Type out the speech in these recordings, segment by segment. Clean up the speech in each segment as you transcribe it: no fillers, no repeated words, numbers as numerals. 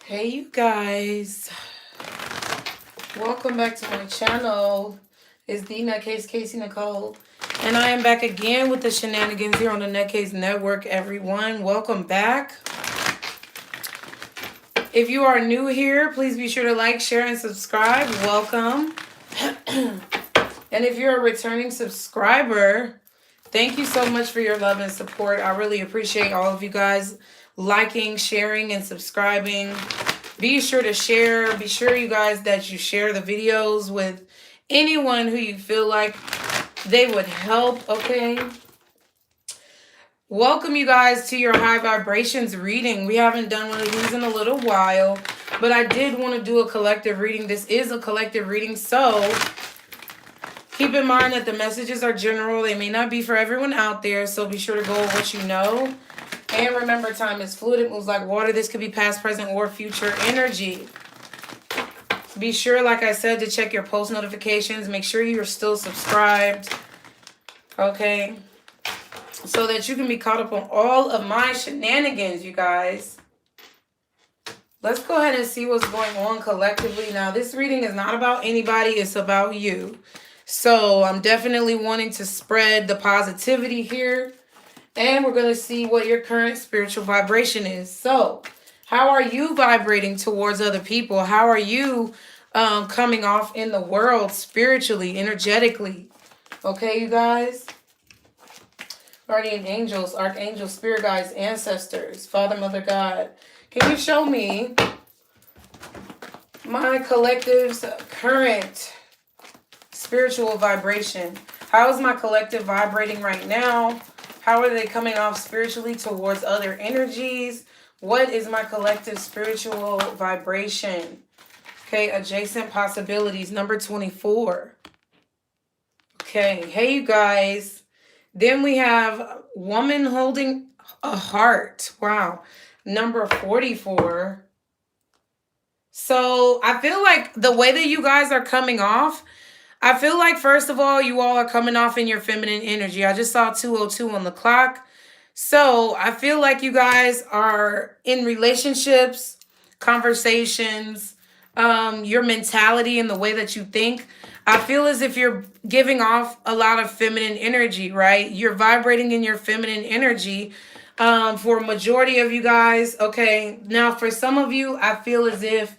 Hey you guys, welcome back to my channel. It's TheNutCase, Casey Nicole, and I am back again with the shenanigans here on the NutCase Network. Everyone, welcome back. If you are new here, please be sure to like, share, and subscribe. Welcome. And if you're a returning subscriber, thank you so much for your love and support. I really appreciate all of you guys liking, sharing, and subscribing. Be sure to share. Be sure, you guys, that you share the videos with anyone who you feel like they would help, okay? Welcome, you guys, to your high vibrations reading. We haven't done one of these in a little while, but I did want to do a collective reading. This is a collective reading, so keep in mind that the messages are general. They may not be for everyone out there, so be sure to go with what you know. And remember, time is fluid. It moves like water. This could be past, present, or future energy. Be sure, like I said, to check your post notifications. Make sure you're still subscribed, okay? So that you can be caught up on all of my shenanigans, you guys. Let's go ahead and see what's going on collectively. Now, this reading is not about anybody. It's about you. So I'm definitely wanting to spread the positivity here. And we're going to see what your current spiritual vibration is. So, how are you vibrating towards other people? How are you coming off in the world spiritually, energetically? Okay, you guys? Guardian angels, archangels, spirit guides, ancestors, Father, Mother, God. Can you show me my collective's current spiritual vibration? How is my collective vibrating right now? How are they coming off spiritually towards other energies? What is my collective spiritual vibration? Okay, adjacent possibilities, number 24. Okay, hey you guys. Then we have woman holding a heart. Wow, number 44. So I feel like the way that you guys are coming off, I feel like, first of all, you all are coming off in your feminine energy. I just saw 2:02 on the clock. So I feel like you guys are in relationships, conversations, your mentality and the way that you think. I feel as if you're giving off a lot of feminine energy, right? You're vibrating in your feminine energy for a majority of you guys. Okay. Now, for some of you, I feel as if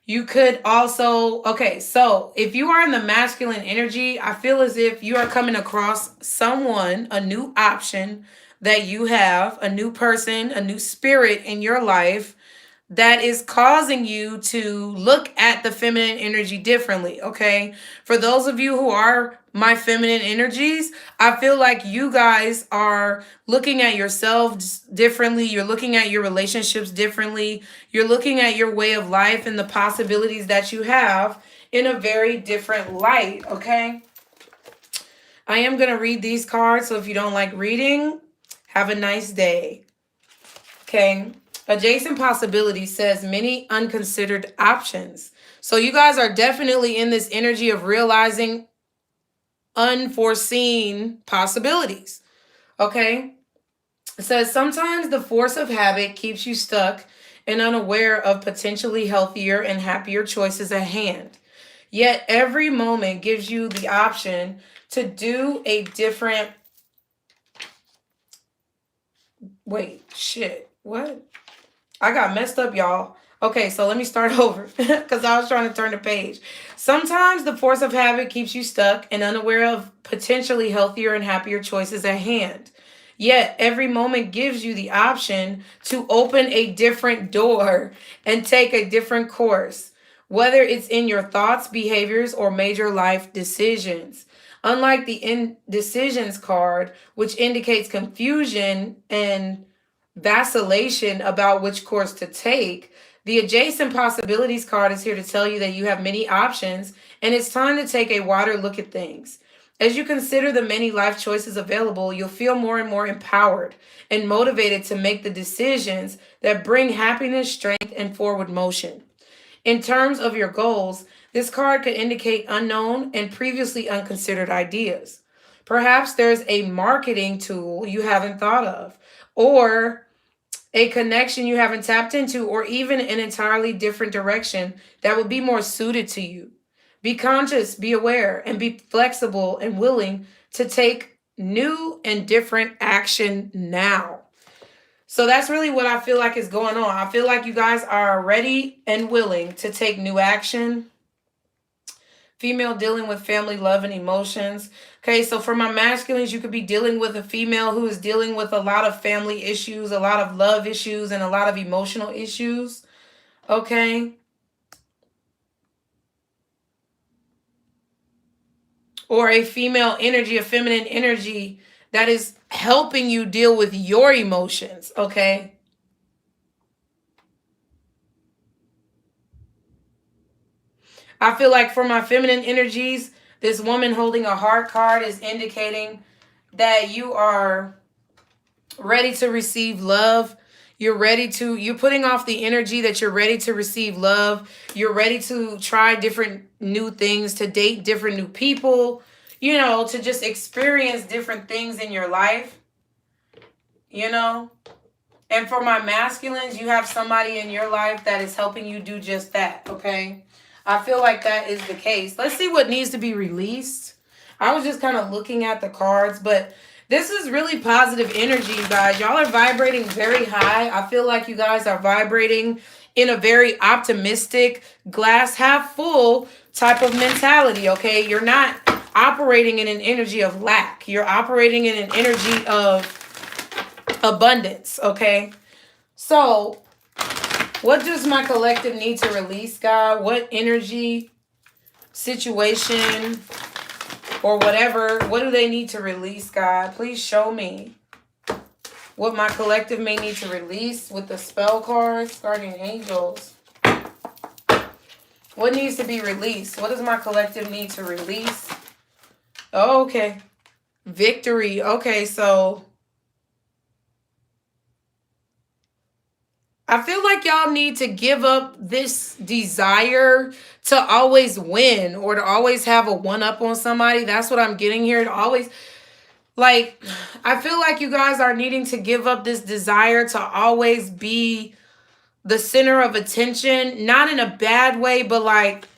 you could also, okay, so if you are in the masculine energy, I feel as if you are coming across someone, a new option that you have, a new person, a new spirit in your life that is causing you to look at the feminine energy differently, okay? For those of you who are my feminine energies, I feel like you guys are looking at yourselves differently. You're looking at your relationships differently. You're looking at your way of life and the possibilities that you have in a very different light, okay? I am going to read these cards, so if you don't like reading, have a nice day. Okay. Adjacent possibility says many unconsidered options. So you guys are definitely in this energy of realizing unforeseen possibilities. Okay. It says sometimes the force of habit keeps you stuck and unaware of potentially healthier and happier choices at hand. Yet every moment gives you the option to do a different... Wait, shit. What? I got messed up, y'all. Okay, so let me start over because I was trying to turn the page. Sometimes the force of habit keeps you stuck and unaware of potentially healthier and happier choices at hand. Yet every moment gives you the option to open a different door and take a different course, whether it's in your thoughts, behaviors, or major life decisions. Unlike the indecisions card, which indicates confusion and vacillation about which course to take, the adjacent possibilities card is here to tell you that you have many options and it's time to take a wider look at things. As you consider the many life choices available, you'll feel more and more empowered and motivated to make the decisions that bring happiness, strength, and forward motion. In terms of your goals, this card could indicate unknown and previously unconsidered ideas. Perhaps there's a marketing tool you haven't thought of, or a connection you haven't tapped into, or even an entirely different direction that would be more suited to you. Be conscious, be aware, and be flexible and willing to take new and different action now. So that's really what I feel like is going on. I feel like you guys are ready and willing to take new action. Female dealing with family love and emotions. Okay, so for my masculines, you could be dealing with a female who is dealing with a lot of family issues, a lot of love issues, and a lot of emotional issues. Okay. Or a female energy, a feminine energy that is helping you deal with your emotions. Okay. I feel like for my feminine energies, this woman holding a heart card is indicating that you are ready to receive love. You're putting off the energy that you're ready to receive love. You're ready to try different new things, to date different new people, to just experience different things in your life, you know. And for my masculines, you have somebody in your life that is helping you do just that, okay? I feel like that is the case. Let's see what needs to be released. I was just kind of looking at the cards, but this is really positive energy, you guys. Y'all are vibrating very high. I feel like you guys are vibrating in a very optimistic, glass half full type of mentality, okay? You're not operating in an energy of lack. You're operating in an energy of abundance, okay? So what does my collective need to release, God? What energy, situation, or whatever, what do they need to release, God? Please show me what my collective may need to release with the spell cards, guardian angels. What needs to be released? What does my collective need to release? Oh, okay. Victory. Okay, so I feel like y'all need to give up this desire to always win or to always have a one-up on somebody. That's what I'm getting here. To always, like, I feel like you guys are needing to give up this desire to always be the center of attention. Not in a bad way, but like,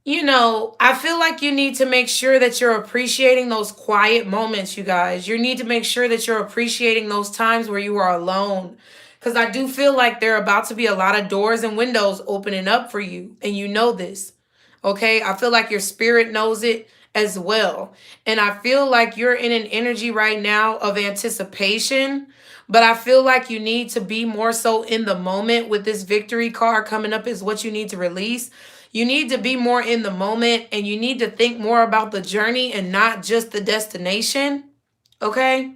I feel like you need to make sure that you're appreciating those quiet moments, you guys. You need to make sure that you're appreciating those times where you are alone. Because I do feel like there are about to be a lot of doors and windows opening up for you. And you know this. Okay? I feel like your spirit knows it as well. And I feel like you're in an energy right now of anticipation. But I feel like you need to be more so in the moment with this victory card coming up is what you need to release. You need to be more in the moment and you need to think more about the journey and not just the destination. Okay?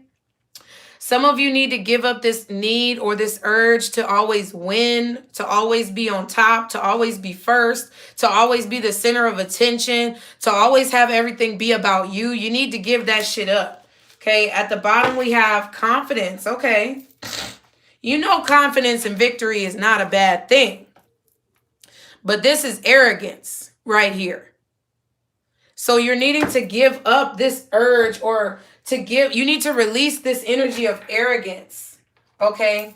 Some of you need to give up this need or this urge to always win, to always be on top, to always be first, to always be the center of attention, to always have everything be about you. You need to give that shit up. Okay, at the bottom we have confidence. Okay, confidence and victory is not a bad thing. But this is arrogance right here. So you're needing to give up this urge or you need to release this energy of arrogance, okay?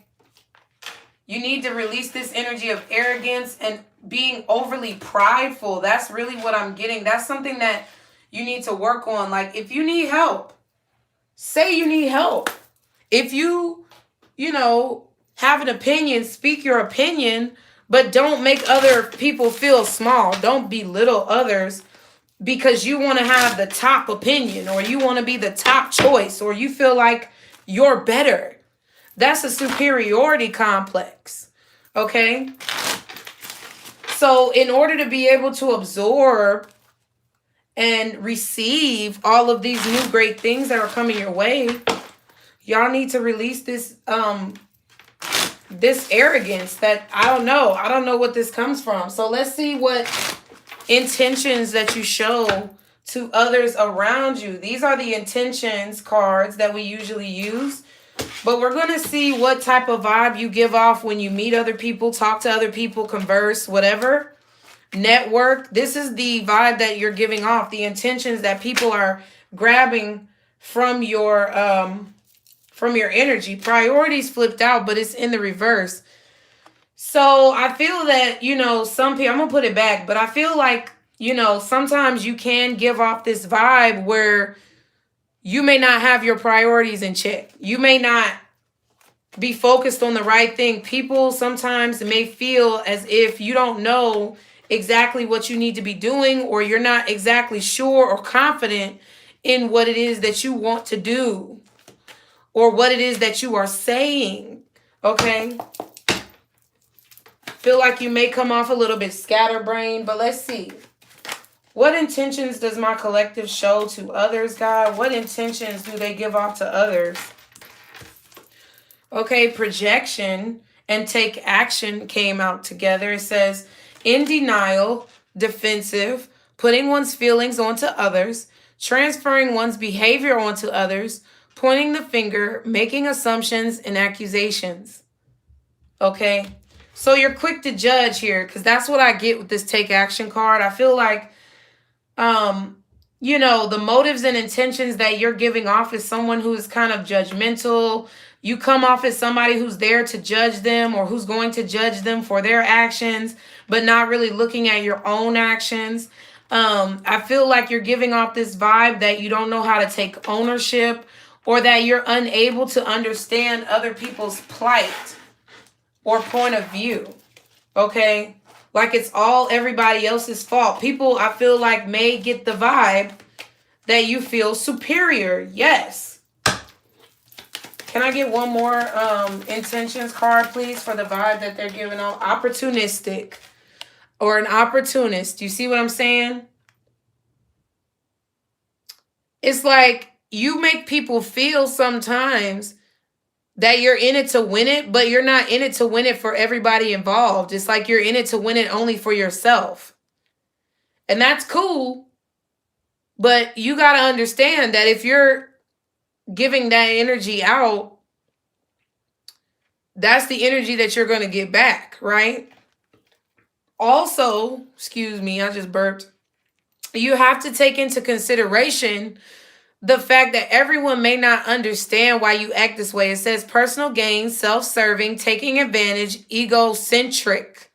You need to release this energy of arrogance and being overly prideful. That's really what I'm getting. That's something that you need to work on. Like, if you need help, say you need help. If you have an opinion, speak your opinion, but don't make other people feel small. Don't belittle others because you want to have the top opinion or you want to be the top choice or you feel like you're better. That's a superiority complex. Okay? So in order to be able to absorb and receive all of these new great things that are coming your way, y'all need to release this this arrogance that I don't know what this comes from. So let's see what intentions that you show to others around you. These are the intentions cards that we usually use. But we're going to see what type of vibe you give off when you meet other people, talk to other people, converse, whatever. Network. This is the vibe that you're giving off. The intentions that people are grabbing from your from your energy. Priorities flipped out, but it's in the reverse. So I feel that, some people, I'm going to put it back, but I feel like, sometimes you can give off this vibe where you may not have your priorities in check. You may not be focused on the right thing. People sometimes may feel as if you don't know exactly what you need to be doing, or you're not exactly sure or confident in what it is that you want to do or what it is that you are saying. Okay? Feel like you may come off a little bit scatterbrained, but let's see. What intentions does my collective show to others, God? What intentions do they give off to others? Okay, projection and take action came out together. It says, in denial, defensive, putting one's feelings onto others, transferring one's behavior onto others, pointing the finger, making assumptions and accusations. Okay, so you're quick to judge here, because that's what I get with this take action card. I feel like the motives and intentions that you're giving off is someone who is kind of judgmental. You come off as somebody who's there to judge them, or who's going to judge them for their actions, but not really looking at your own actions. I feel like you're giving off this vibe that you don't know how to take ownership, or that you're unable to understand other people's plight or point of view. Okay? Like it's all everybody else's fault. People, I feel like, may get the vibe that you feel superior. Yes. Can I get one more intentions card, please, for the vibe that they're giving off? Opportunistic, or an opportunist. You see what I'm saying? It's like you make people feel sometimes that you're in it to win it, but you're not in it to win it for everybody involved. It's like you're in it to win it only for yourself. And that's cool. But you got to understand that if you're giving that energy out, that's the energy that you're going to get back, right? Also, excuse me, I just burped. You have to take into consideration the fact that everyone may not understand why you act this way. It says personal gain, self-serving, taking advantage, egocentric.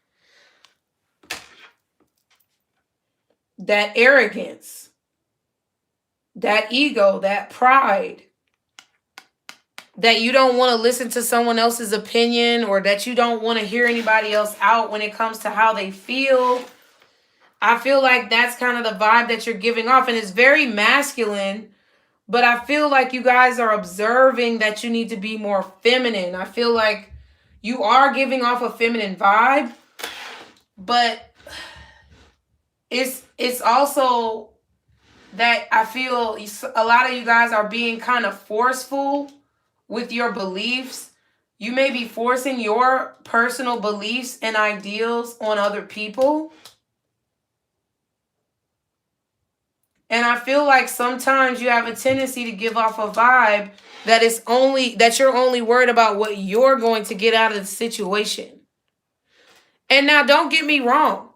That arrogance, that ego, that pride, that you don't want to listen to someone else's opinion, or that you don't want to hear anybody else out when it comes to how they feel. I feel like that's kind of the vibe that you're giving off, and it's very masculine. But I feel like you guys are observing that you need to be more feminine. I feel like you are giving off a feminine vibe, but it's also that I feel a lot of you guys are being kind of forceful with your beliefs. You may be forcing your personal beliefs and ideals on other people. And I feel like sometimes you have a tendency to give off a vibe that you're only worried about what you're going to get out of the situation. And now, don't get me wrong.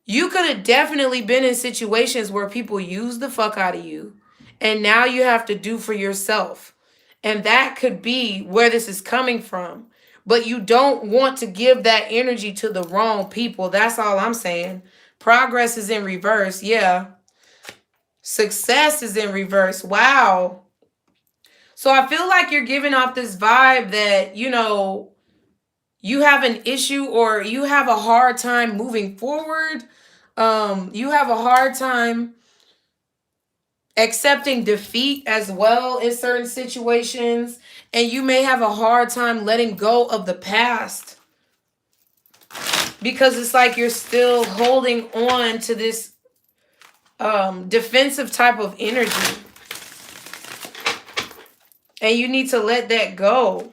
You could have definitely been in situations where people use the fuck out of you, and now you have to do for yourself. And that could be where this is coming from. But you don't want to give that energy to the wrong people. That's all I'm saying. Progress is in reverse. Yeah. Success is in reverse. Wow. So I feel like you're giving off this vibe that, you have an issue, or you have a hard time moving forward. You have a hard time accepting defeat as well in certain situations. And you may have a hard time letting go of the past, because it's like you're still holding on to this defensive type of energy, and you need to let that go.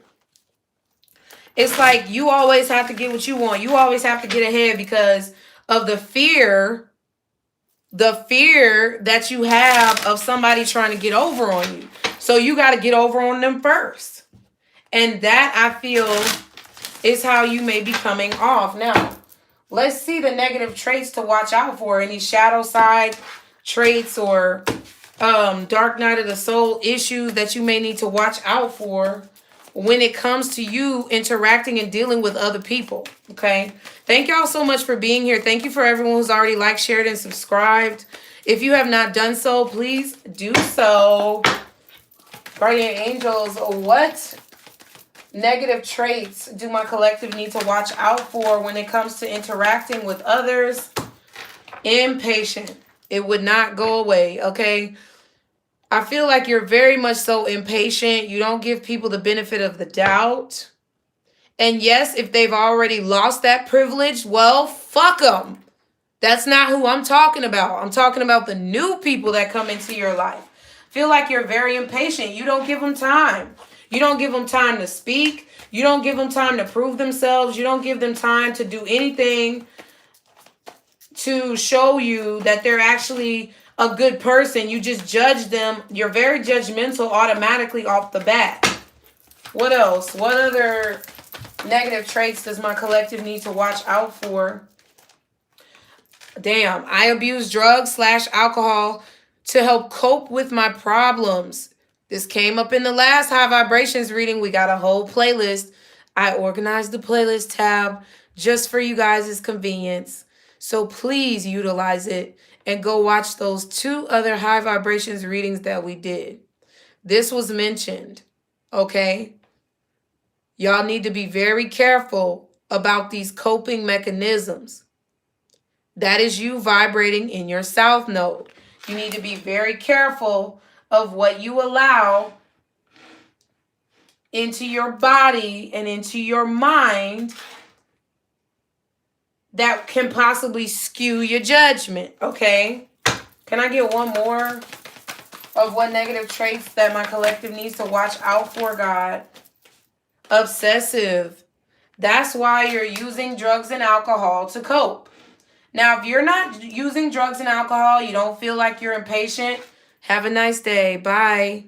It's like you always have to get what you want. You always have to get ahead because of the fear that you have of somebody trying to get over on you. So you got to get over on them first. And that, I feel, is how you may be coming off. Now, let's see the negative traits to watch out for. Any shadow side traits or dark night of the soul issues that you may need to watch out for when it comes to you interacting and dealing with other people. Okay. Thank y'all so much for being here. Thank you for everyone who's already liked, shared, and subscribed. If you have not done so, please do so. Guardian angels, what negative traits do my collective need to watch out for when it comes to interacting with others? Impatient. It would not go away, okay? I feel like you're very much so impatient. You don't give people the benefit of the doubt. And yes, if they've already lost that privilege, well, fuck them. That's not who I'm talking about. I'm talking about the new people that come into your life. Feel like you're very impatient. You don't give them time. You don't give them time to speak. You don't give them time to prove themselves. You don't give them time to do anything to show you that they're actually a good person. You just judge them. You're very judgmental automatically off the bat. What else? What other negative traits does my collective need to watch out for? Damn, I abuse drugs / alcohol to help cope with my problems. This came up in the last high vibrations reading. We got a whole playlist. I organized the playlist tab just for you guys' convenience. So please utilize it and go watch those 2 other high vibrations readings that we did. This was mentioned, okay? Y'all need to be very careful about these coping mechanisms. That is you vibrating in your south node. You need to be very careful of what you allow into your body and into your mind that can possibly skew your judgment, okay? Can I get one more of what negative traits that my collective needs to watch out for, God? Obsessive. That's why you're using drugs and alcohol to cope. Now, if you're not using drugs and alcohol, you don't feel like you're impatient, have a nice day. Bye.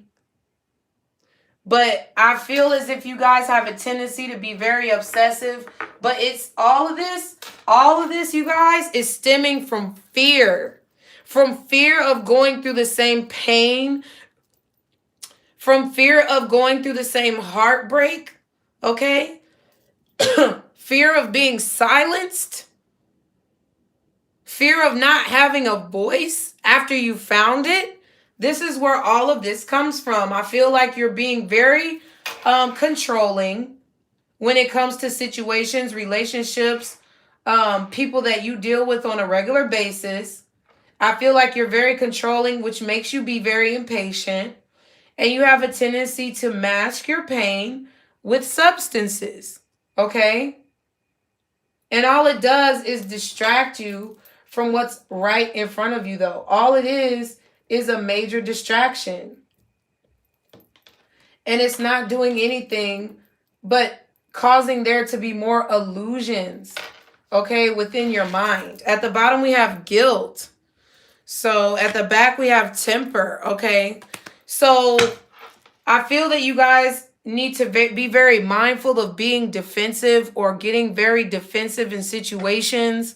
But I feel as if you guys have a tendency to be very obsessive. But it's all of this, you guys, is stemming from fear. From fear of going through the same pain. From fear of going through the same heartbreak. Okay? Fear of being silenced. Fear of not having a voice after you found it. This is where all of this comes from. I feel like you're being very controlling when it comes to situations, relationships, people that you deal with on a regular basis. I feel like you're very controlling, which makes you be very impatient. And you have a tendency to mask your pain with substances. Okay? And all it does is distract you from what's right in front of you, though. All it is a major distraction. And it's not doing anything but causing there to be more illusions, okay, within your mind. At the bottom, we have guilt. So at the back, we have temper, okay? So I feel that you guys need to be very mindful of being defensive or getting very defensive in situations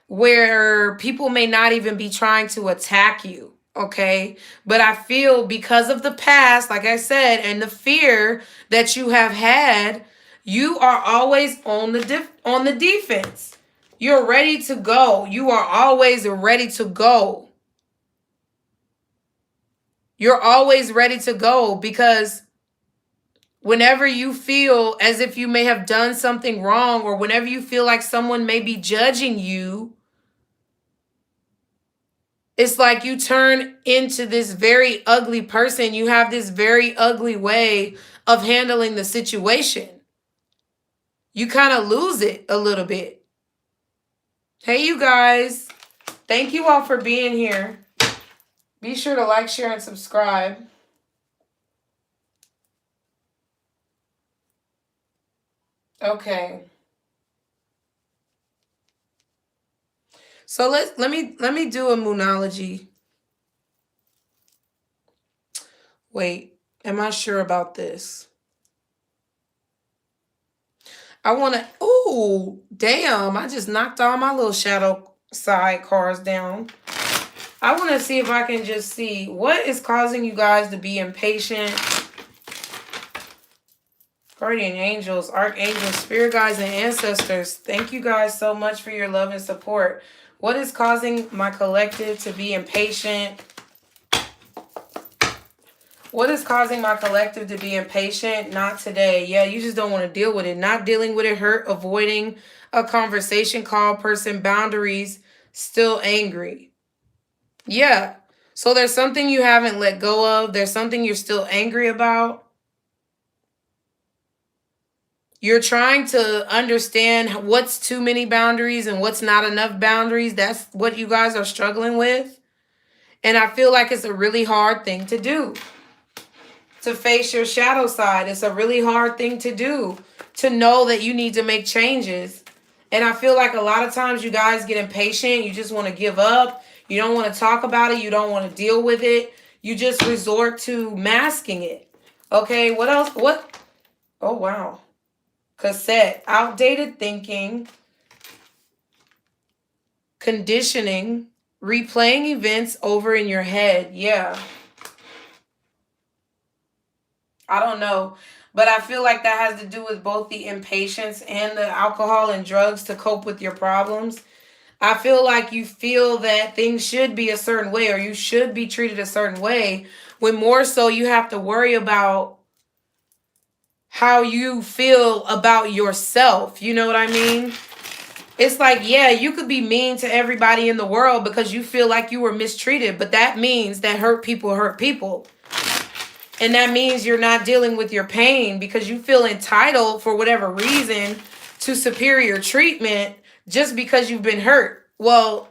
where people may not even be trying to attack you, okay? But I feel because of the past, like I said, and the fear that you have had, you are always on the defense. You're ready to go. You are always ready to go. You're always ready to go because whenever you feel as if you may have done something wrong or whenever you feel like someone may be judging you, it's like you turn into this very ugly person. You have this very ugly way of handling the situation. You kind of lose it a little bit. Hey, you guys. Thank you all for being here. Be sure to like, share, and subscribe. Okay. So let me do a moonology. Wait, am I sure about this? I want to, ooh, damn, I just knocked all my little shadow side cards down. I want to see if I can just see what is causing you guys to be impatient. Guardian angels, archangels, spirit guides, and ancestors. Thank you guys so much for your love and support. What is causing my collective to be impatient? What is causing my collective to be impatient? Not today. Yeah, you just don't want to deal with it. Not dealing with it hurt, avoiding a conversation, call person, boundaries, still angry. Yeah. So there's something you haven't let go of. There's something you're still angry about. You're trying to understand what's too many boundaries and what's not enough boundaries. That's what you guys are struggling with. And I feel like it's a really hard thing to do. To face your shadow side. It's a really hard thing to do. To know that you need to make changes. And I feel like a lot of times you guys get impatient. You just want to give up. You don't want to talk about it. You don't want to deal with it. You just resort to masking it. Okay, what else? What? Oh, wow. Cassette. Outdated thinking. Conditioning. Replaying events over in your head. Yeah. I don't know. But I feel like that has to do with both the impatience and the alcohol and drugs to cope with your problems. I feel like you feel that things should be a certain way or you should be treated a certain way, when more so you have to worry about how you feel about yourself. You know what I mean? It's like, yeah, you could be mean to everybody in the world because you feel like you were mistreated, but that means that hurt people hurt people. And that means you're not dealing with your pain because you feel entitled for whatever reason to superior treatment just because you've been hurt. Well,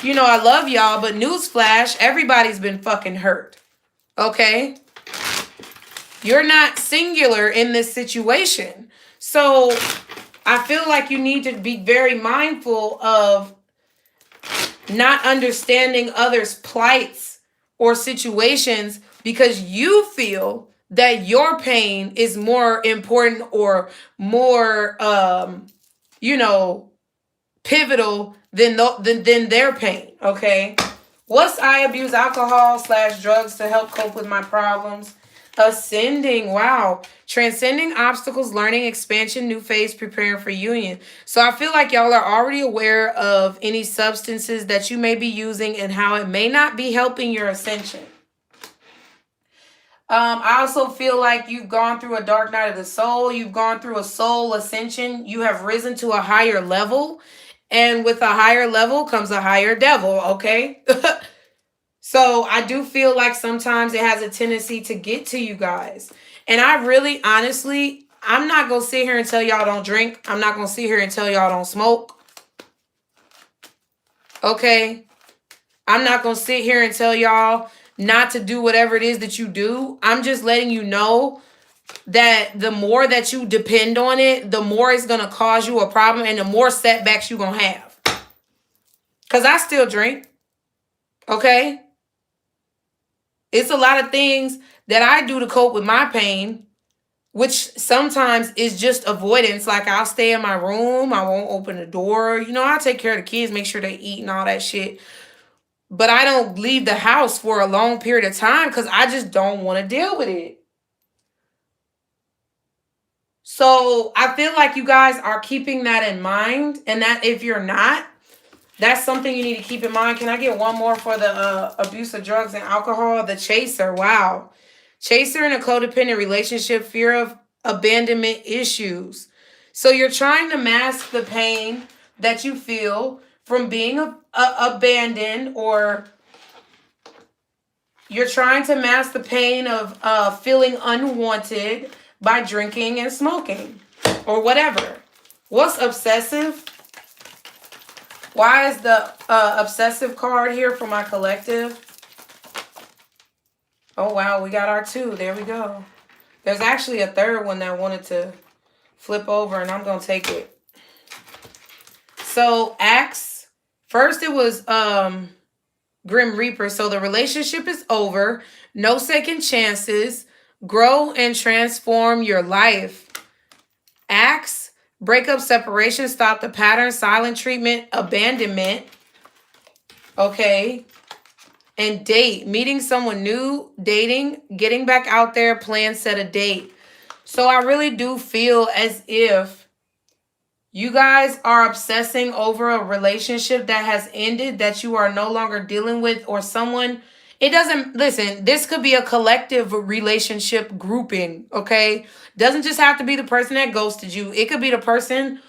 you know, I love y'all, but newsflash, everybody's been fucking hurt. Okay? You're not singular in this situation. So I feel like you need to be very mindful of not understanding others' plights or situations because you feel that your pain is more important or more, pivotal than their pain. Okay. What's I abuse alcohol / drugs to help cope with my problems? Ascending. Wow. Transcending obstacles, learning, expansion, new phase, preparing for union. So I feel like y'all are already aware of any substances that you may be using and how it may not be helping your ascension. I also feel like you've gone through a dark night of the soul. You've gone through a soul ascension. You have risen to a higher level. And with a higher level comes a higher devil, okay? So I do feel like sometimes it has a tendency to get to you guys. And I really, honestly, I'm not going to sit here and tell y'all don't drink. I'm not going to sit here and tell y'all don't smoke. Okay? I'm not going to sit here and tell y'all not to do whatever it is that you do. I'm just letting you know that the more that you depend on it, the more it's going to cause you a problem and the more setbacks you're going to have. Because I still drink. Okay? It's a lot of things that I do to cope with my pain, which sometimes is just avoidance. Like I'll stay in my room. I won't open the door. You know, I'll take care of the kids, make sure they eat and all that shit. But I don't leave the house for a long period of time because I just don't want to deal with it. So I feel like you guys are keeping that in mind. And that if you're not, that's something you need to keep in mind. Can I get one more for the abuse of drugs and alcohol? The chaser. Wow. Chaser in a codependent relationship, fear of abandonment issues. So you're trying to mask the pain that you feel from being abandoned, or you're trying to mask the pain of feeling unwanted by drinking and smoking or whatever. What's obsessive? Why is the obsessive card here for my collective? Oh, wow. We got our 2. There we go. There's actually a third one that wanted to flip over, and I'm going to take it. So, Axe. First, it was Grim Reaper. So, the relationship is over. No second chances. Grow and transform your life. Axe. Breakup, separation, stop the pattern, silent treatment, abandonment. Okay. and date. Meeting someone new, dating, getting back out there, plan, set a date. So I really do feel as if you guys are obsessing over a relationship that has ended, that you are no longer dealing with, or someone. It doesn't, listen, this could be a collective relationship grouping, okay? Doesn't just have to be the person that ghosted you. It could be the person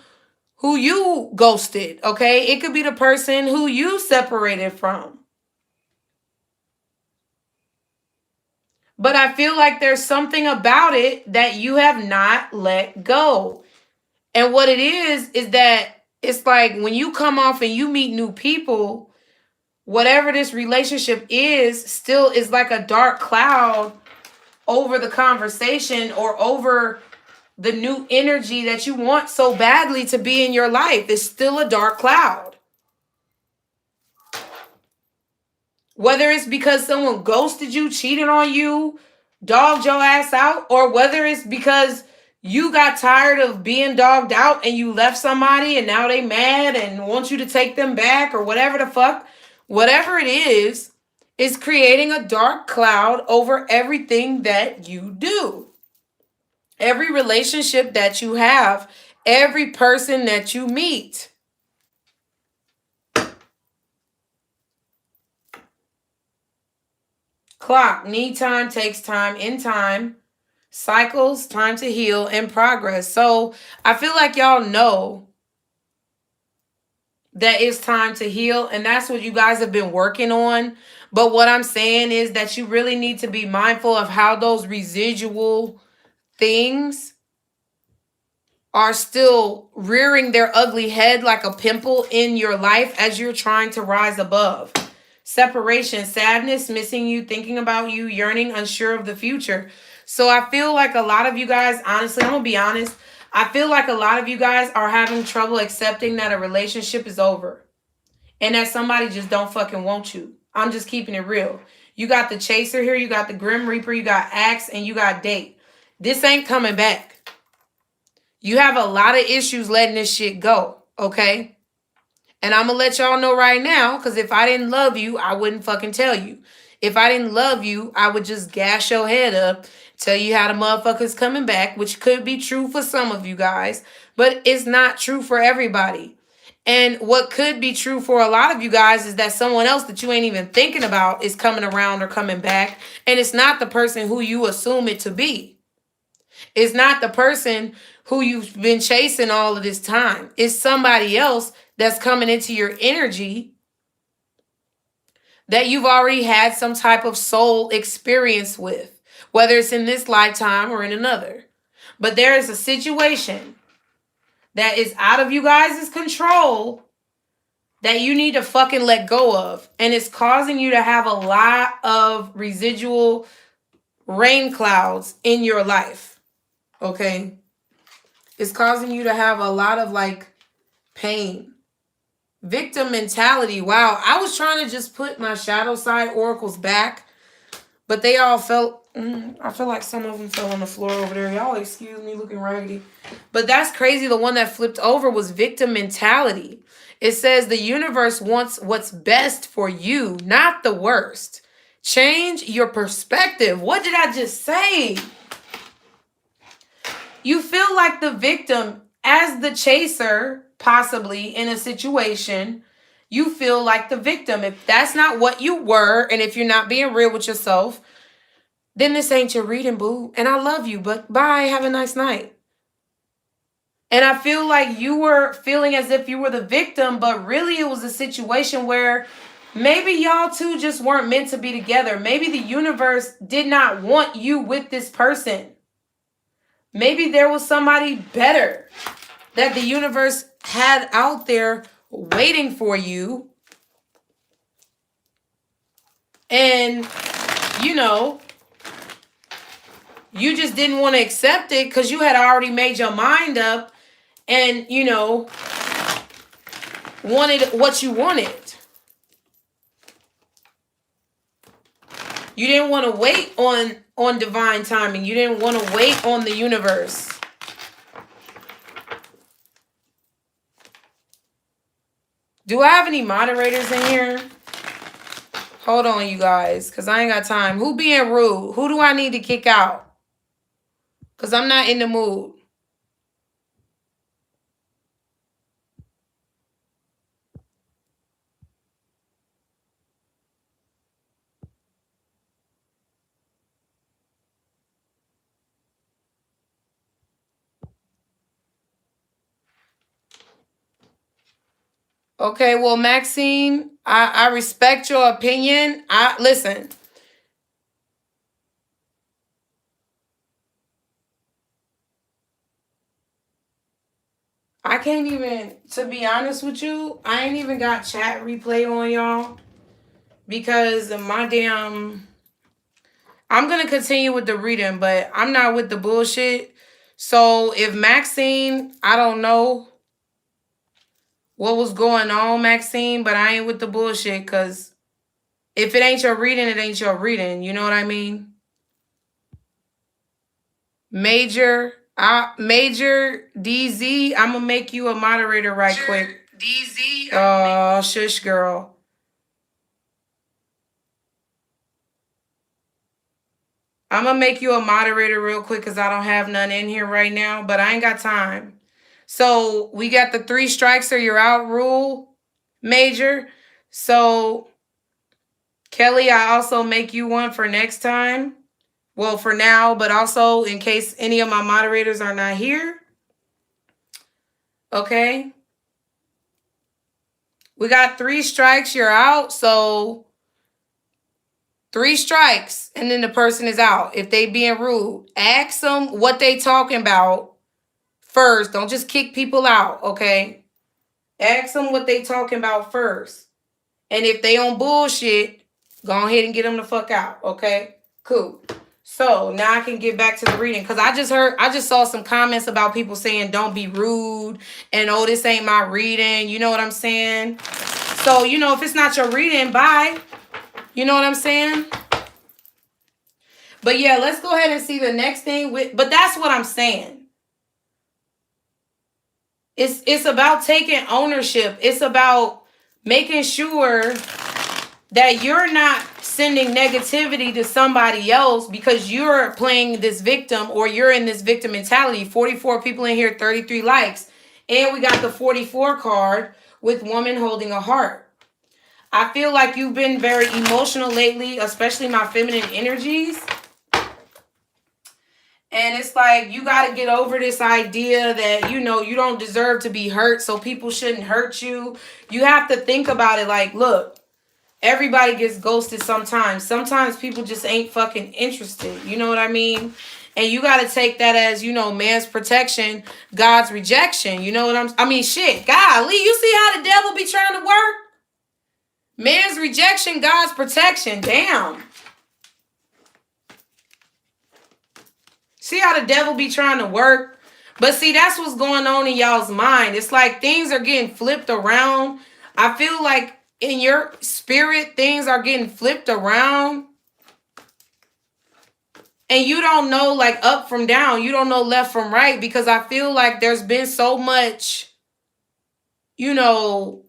who you ghosted, okay? It could be the person who you separated from. But I feel like there's something about it that you have not let go. And what it is that it's like when you come off and you meet new people, whatever this relationship is, still is like a dark cloud over the conversation or over the new energy that you want so badly to be in your life. It's still a dark cloud. Whether it's because someone ghosted you, cheated on you, dogged your ass out, or whether it's because you got tired of being dogged out and you left somebody and now they mad and want you to take them back, or whatever the fuck, whatever it is creating a dark cloud over everything that you do. Every relationship that you have, every person that you meet. Clock, need time, takes time, in time, cycles, time to heal, and progress. So I feel like y'all know that it's time to heal, and that's what you guys have been working on. But what I'm saying is that you really need to be mindful of how those residual things are still rearing their ugly head like a pimple in your life as you're trying to rise above. Separation, sadness, missing you, thinking about you, yearning, unsure of the future. So I feel like a lot of you guys, honestly, I'm going to be honest, I feel like a lot of you guys are having trouble accepting that a relationship is over and that somebody just don't fucking want you. I'm just keeping it real. You got the chaser here, you got the grim reaper, you got axe, and you got date. This ain't coming back. You have a lot of issues letting this shit go, okay? And I'm going to let y'all know right now, because if I didn't love you, I wouldn't fucking tell you. If I didn't love you, I would just gas your head up, tell you how the motherfucker's coming back, which could be true for some of you guys, but it's not true for everybody. And what could be true for a lot of you guys is that someone else that you ain't even thinking about is coming around or coming back, and it's not the person who you assume it to be. It's not the person who you've been chasing all of this time. It's somebody else that's coming into your energy that you've already had some type of soul experience with, whether it's in this lifetime or in another. But there is a situation that is out of you guys' control that you need to fucking let go of. And it's causing you to have a lot of residual rain clouds in your life. Okay? It's causing you to have a lot of like pain. Victim mentality. Wow. I was trying to just put my shadow side oracles back, but they all felt, I feel like some of them fell on the floor over there. Y'all excuse me looking raggedy. But that's crazy. The one that flipped over was victim mentality. It says the universe wants what's best for you, not the worst. Change your perspective. What did I just say? You feel like the victim as the chaser, possibly in a situation. You feel like the victim. If that's not what you were, and if you're not being real with yourself, then this ain't your reading, boo. And I love you, but bye. Have a nice night. And I feel like you were feeling as if you were the victim, but really it was a situation where maybe y'all two just weren't meant to be together. Maybe the universe did not want you with this person. Maybe there was somebody better that the universe had out there waiting for you. And, you know, you just didn't want to accept it because you had already made your mind up and, you know, wanted what you wanted. You didn't want to wait on divine timing. You didn't want to wait on the universe. Do I have any moderators in here? Hold on, you guys, because I ain't got time. Who being rude? Who do I need to kick out? Because I'm not in the mood. Okay, well, Maxine, I respect your opinion. Listen. I can't even, to be honest with you, I ain't even got chat replay on y'all because of my damn. I'm gonna continue with the reading, but I'm not with the bullshit. So if Maxine, I don't know what was going on, Maxine, but I ain't with the bullshit because if it ain't your reading, it ain't your reading. You know what I mean? Major DZ, I'm gonna make you a moderator right quick. DZ. Oh, shush, girl. I'm gonna make you a moderator real quick because I don't have none in here right now, but I ain't got time. So we got the 3 strikes or you're out rule, Major. So Kelly, I also make you one for next time. Well, for now, but also in case any of my moderators are not here. Okay. We got 3 strikes, you're out. So 3 strikes, and then the person is out. If they being rude, ask them what they talking about first. Don't just kick people out, okay? Ask them what they talking about first. And if they on bullshit, go ahead and get them the fuck out, okay? Cool. So now I can get back to the reading because I just saw some comments about people saying don't be rude and oh, this ain't my reading. You know what I'm saying? So, you know, if it's not your reading, bye. You know what I'm saying? But yeah, let's go ahead and see the next thing. But that's what I'm saying. It's about taking ownership. It's about making sure that you're not sending negativity to somebody else because you're playing this victim or you're in this victim mentality. 44 people in here, 33 likes. And we got the 44 card with woman holding a heart. I feel like you've been very emotional lately, especially my feminine energies. And it's like, you got to get over this idea that, you know, you don't deserve to be hurt, so people shouldn't hurt you. You have to think about it like, look, everybody gets ghosted sometimes. Sometimes people just ain't fucking interested. You know what I mean? And you got to take that as, you know, man's protection, God's rejection. You know what I mean, shit, golly, you see how the devil be trying to work? Man's rejection, God's protection. Damn. See how the devil be trying to work? But see, that's what's going on in y'all's mind. It's like things are getting flipped around. I feel like in your spirit, things are getting flipped around. And you don't know like up from down. You don't know left from right because I feel like there's been so much, you know,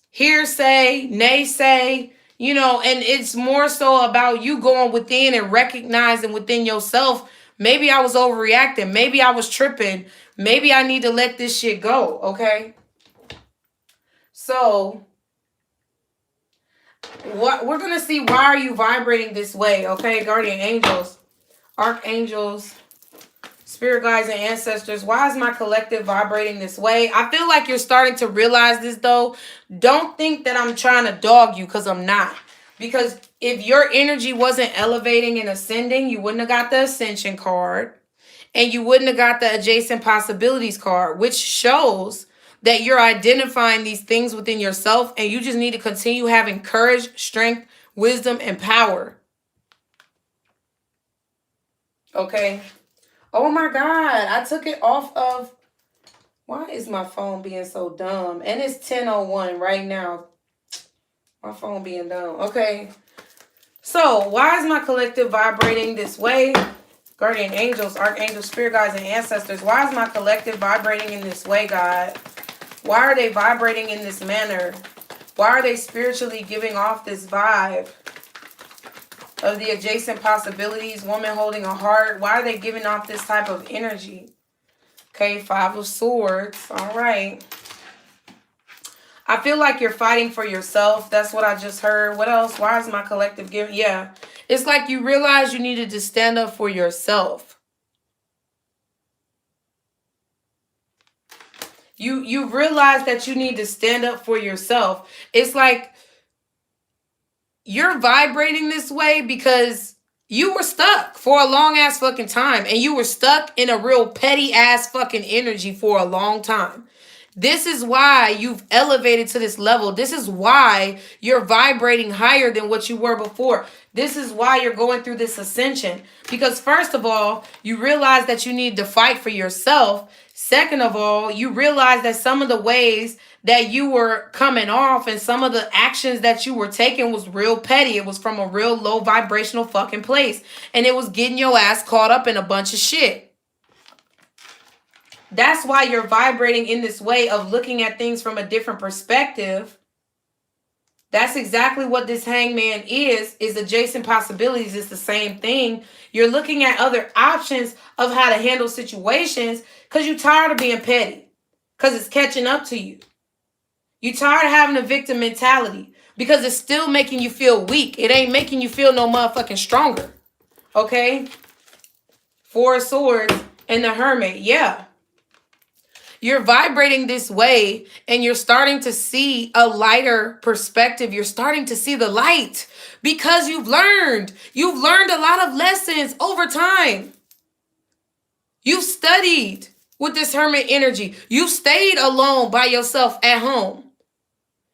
hearsay, naysay, you know, and it's more so about you going within and recognizing within yourself, maybe I was overreacting. Maybe I was tripping. Maybe I need to let this shit go, okay? So, what we're going to see, why are you vibrating this way, okay? Guardian angels, archangels, spirit guides, and ancestors, why is my collective vibrating this way? I feel like you're starting to realize this, though. Don't think that I'm trying to dog you, because I'm not. Because if your energy wasn't elevating and ascending, you wouldn't have got the ascension card. And you wouldn't have got the adjacent possibilities card, which shows that you're identifying these things within yourself. And you just need to continue having courage, strength, wisdom, and power. Okay? Oh my God, I took it off of, why is my phone being so dumb? And it's 10:01 right now. My phone being dumb. Okay. So, why is my collective vibrating this way? Guardian angels, archangels, spirit guides, and ancestors. Why is my collective vibrating in this way, God? Why are they vibrating in this manner? Why are they spiritually giving off this vibe of the adjacent possibilities? Woman holding a heart. Why are they giving off this type of energy? Okay, 5 of Swords. All right. I feel like you're fighting for yourself. That's what I just heard. What else? Why is my collective giving? Yeah. It's like you realize you needed to stand up for yourself. You realize that you need to stand up for yourself. It's like you're vibrating this way because you were stuck for a long ass fucking time. And you were stuck in a real petty ass fucking energy for a long time. This is why you've elevated to this level. This is why you're vibrating higher than what you were before. This is why you're going through this ascension. Because first of all, you realize that you need to fight for yourself. Second of all, you realize that some of the ways that you were coming off and some of the actions that you were taking was real petty. It was from a real low vibrational fucking place. And it was getting your ass caught up in a bunch of shit. That's why you're vibrating in this way of looking at things from a different perspective. That's exactly what this hangman is adjacent possibilities. It's the same thing. You're looking at other options of how to handle situations because you're tired of being petty. Because it's catching up to you. You're tired of having a victim mentality because it's still making you feel weak. It ain't making you feel no motherfucking stronger. Okay? 4 of Swords and the Hermit. Yeah. You're vibrating this way and you're starting to see a lighter perspective. You're starting to see the light because you've learned. You've learned a lot of lessons over time. You've studied with this Hermit energy. You've stayed alone by yourself at home.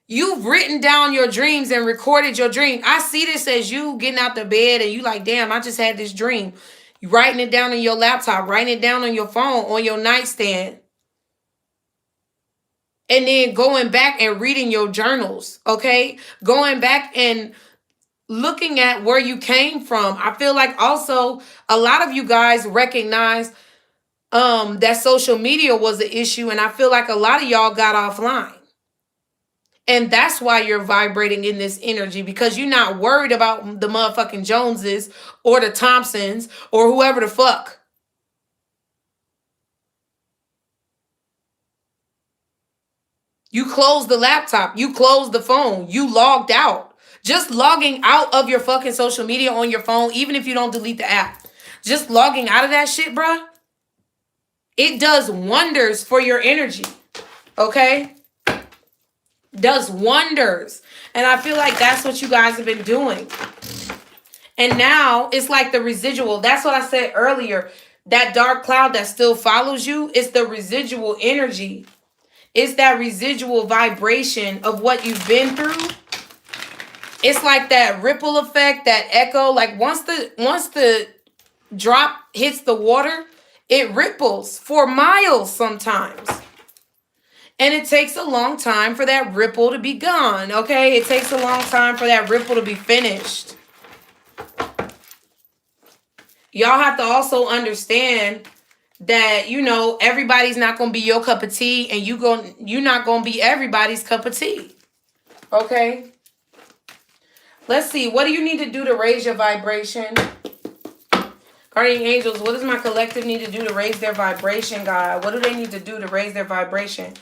You've written down your dreams and recorded your dream. I see this as you getting out the bed and you like, damn, I just had this dream. You writing it down on your laptop, writing it down on your phone, on your nightstand. And then going back and reading your journals, okay? Going back and looking at where you came from. I feel like also a lot of you guys recognize that social media was an issue. And I feel like a lot of y'all got offline. And that's why you're vibrating in this energy because you're not worried about the motherfucking Joneses or the Thompsons or whoever the fuck. You closed the laptop. You closed the phone. You logged out. Just logging out of your fucking social media on your phone, even if you don't delete the app. Just logging out of that shit, bruh. It does wonders for your energy. Okay? Does wonders. And I feel like that's what you guys have been doing. And now it's like the residual. That's what I said earlier. That dark cloud that still follows you is the residual energy. It's that residual vibration of what you've been through. It's like that ripple effect, that echo. Like once the drop hits the water, it ripples for miles sometimes. And it takes a long time for that ripple to be gone, okay? It takes a long time for that ripple to be finished. Y'all have to also understand that, you know, everybody's not going to be your cup of tea and you're not going to be everybody's cup of tea. Okay? Let's see. What do you need to do to raise your vibration? Guardian angels, what does my collective need to do to raise their vibration, God? What do they need to do to raise their vibration?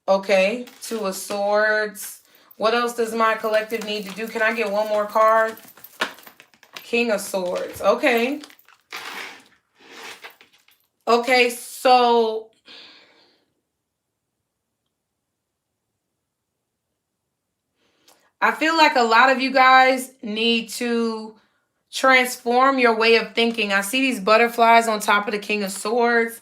Okay. 2 of Swords. What else does my collective need to do? Can I get one more card? King of Swords. Okay. Okay, so I feel like a lot of you guys need to transform your way of thinking. I see these butterflies on top of the King of Swords.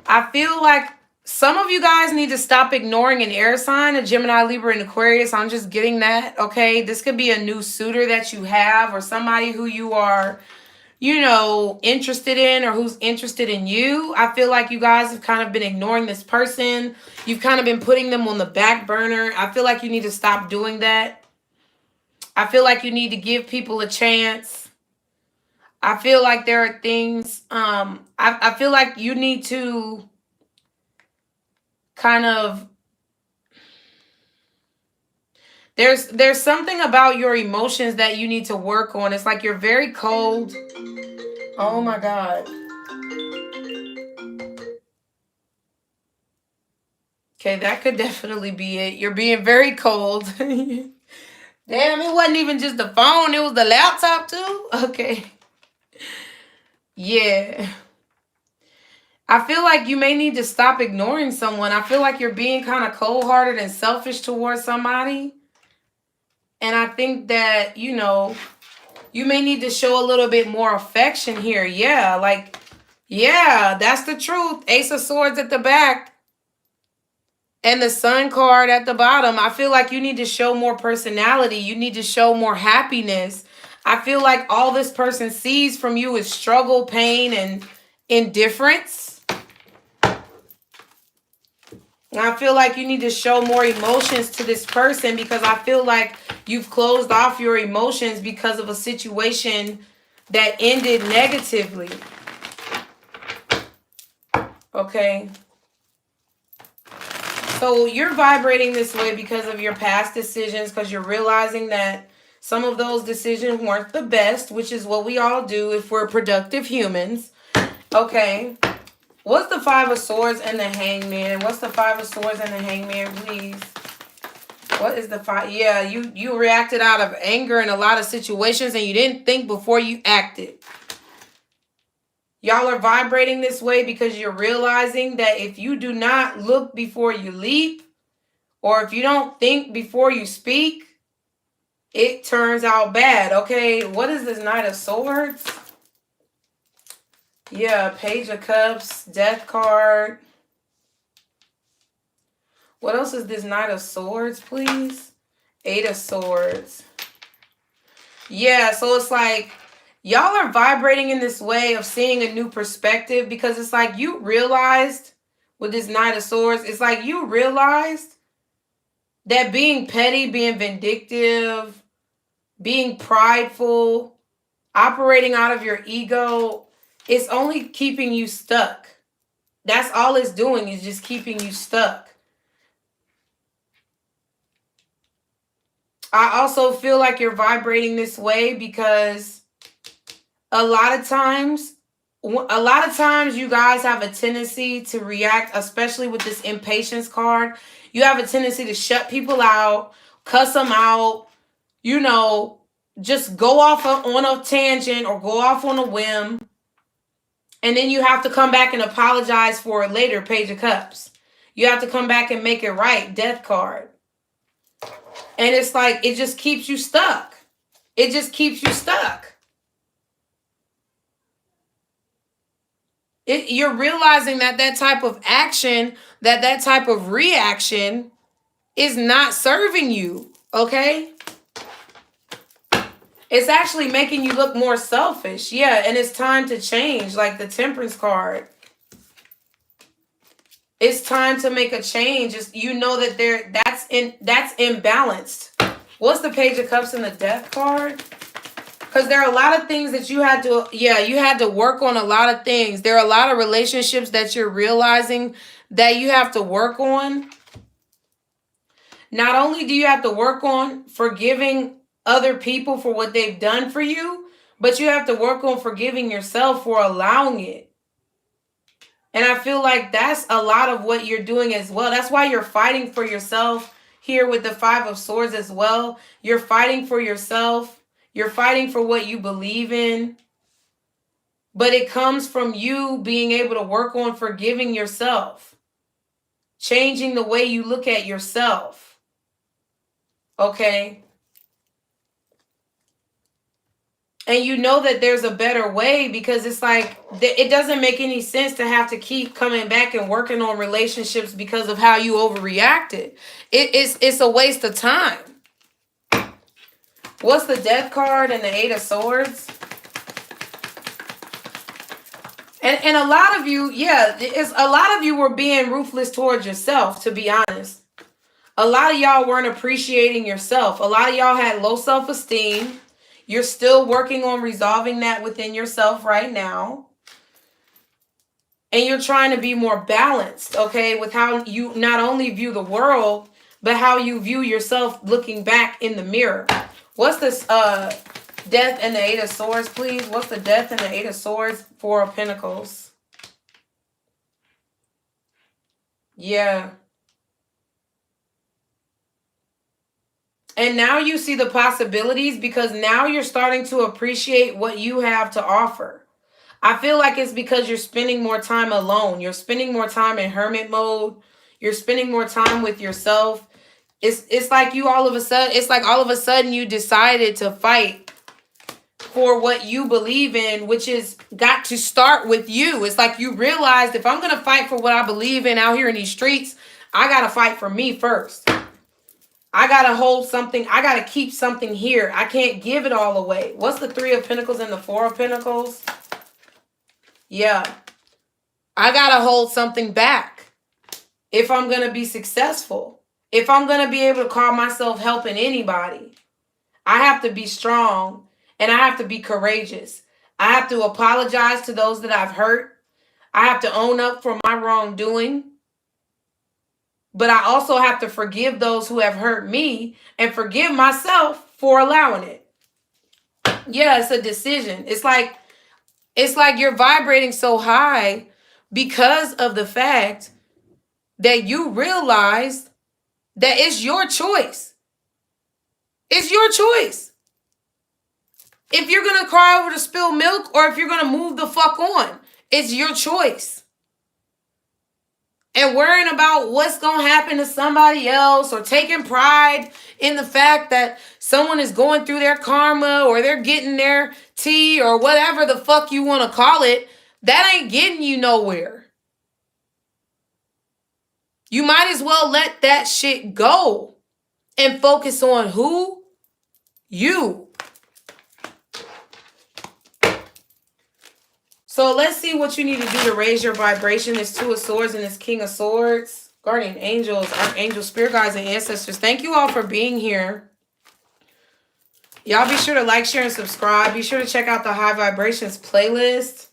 I feel like some of you guys need to stop ignoring an air sign, a Gemini, Libra, and Aquarius. I'm just getting that, okay? This could be a new suitor that you have or somebody who you are, you know, interested in or who's interested in you. I feel like you guys have kind of been ignoring this person. You've kind of been putting them on the back burner. I feel like you need to stop doing that. I feel like you need to give people a chance. I feel like there are things, I feel like you need to kind of There's something about your emotions that you need to work on. It's like you're very cold. Oh my God. Okay, that could definitely be it. You're being very cold. Damn, it wasn't even just the phone, it was the laptop too? Okay. Yeah. I feel like you may need to stop ignoring someone. I feel like you're being kind of cold hearted and selfish towards somebody. And I think that, you may need to show a little bit more affection here. Yeah, like, yeah, that's the truth. Ace of Swords at the back and the Sun card at the bottom. I feel like you need to show more personality. You need to show more happiness. I feel like all this person sees from you is struggle, pain, and indifference. And I feel like you need to show more emotions to this person because I feel like you've closed off your emotions because of a situation that ended negatively. Okay. So you're vibrating this way because of your past decisions, because you're realizing that some of those decisions weren't the best, which is what we all do if we're productive humans. Okay. What's the Five of Swords and the Hangman? What's the Five of Swords and the Hangman, please? What is the five? Yeah, you reacted out of anger in a lot of situations and you didn't think before you acted. Y'all are vibrating this way because you're realizing that if you do not look before you leap, or if you don't think before you speak, it turns out bad. Okay, what is this Knight of Swords? Yeah, Page of Cups, Death card. What else is this Knight of Swords, please? Eight of Swords. Yeah, so it's like y'all are vibrating in this way of seeing a new perspective because it's like you realized with this Knight of Swords, it's like you realized that being petty, being vindictive, being prideful, operating out of your ego, it's only keeping you stuck. That's all it's doing, is just keeping you stuck. I also feel like you're vibrating this way because a lot of times you guys have a tendency to react, especially with this impatience card. You have a tendency to shut people out, cuss them out, just go off on a tangent or go off on a whim. And then you have to come back and apologize for it later, Page of Cups. You have to come back and make it right, Death card. And it's like, it just keeps you stuck. It just keeps you stuck. You're realizing that type of action, that type of reaction is not serving you, okay? It's actually making you look more selfish. Yeah, and it's time to change, like the Temperance card. It's time to make a change. You know that that's imbalanced. What's the Page of Cups and the Death card? Because there are a lot of things that you had to work on a lot of things. There are a lot of relationships that you're realizing that you have to work on. Not only do you have to work on forgiving other people for what they've done for you, but you have to work on forgiving yourself for allowing it. And I feel like that's a lot of what you're doing as well. That's why you're fighting for yourself here with the Five of Swords as well. You're fighting for yourself. You're fighting for what you believe in. But it comes from you being able to work on forgiving yourself. Changing the way you look at yourself. Okay? And you know that there's a better way because it's like, it doesn't make any sense to have to keep coming back and working on relationships because of how you overreacted. It's a waste of time. What's the Death card and the Eight of Swords? And a lot of you, a lot of you were being ruthless towards yourself, to be honest. A lot of y'all weren't appreciating yourself. A lot of y'all had low self-esteem. You're still working on resolving that within yourself right now. And you're trying to be more balanced, okay, with how you not only view the world, but how you view yourself looking back in the mirror. What's this Death and the Eight of Swords, please? What's the Death and the Eight of Swords? Four of Pentacles. Yeah. And now you see the possibilities because now you're starting to appreciate what you have to offer. I feel like it's because you're spending more time alone. You're spending more time in hermit mode. You're spending more time with yourself. It's like you all of a sudden you decided to fight for what you believe in, which is got to start with you. It's like you realized if I'm going to fight for what I believe in out here in these streets, I got to fight for me first. I got to hold something. I got to keep something here. I can't give it all away. What's the Three of Pentacles and the Four of Pentacles? Yeah. I got to hold something back if I'm going to be successful. If I'm going to be able to call myself helping anybody, I have to be strong and I have to be courageous. I have to apologize to those that I've hurt. I have to own up for my wrongdoing. But I also have to forgive those who have hurt me and forgive myself for allowing it. Yeah, it's a decision. It's like you're vibrating so high because of the fact that you realize that it's your choice. It's your choice. If you're going to cry over the spilled milk or if you're going to move the fuck on, it's your choice. And worrying about what's going to happen to somebody else or taking pride in the fact that someone is going through their karma or they're getting their tea or whatever the fuck you want to call it, that ain't getting you nowhere. You might as well let that shit go and focus on who? You. So let's see what you need to do to raise your vibration. This Two of Swords and this King of Swords. Guardian angels, archangels, spirit guides, and ancestors. Thank you all for being here. Y'all be sure to like, share, and subscribe. Be sure to check out the High Vibrations playlist.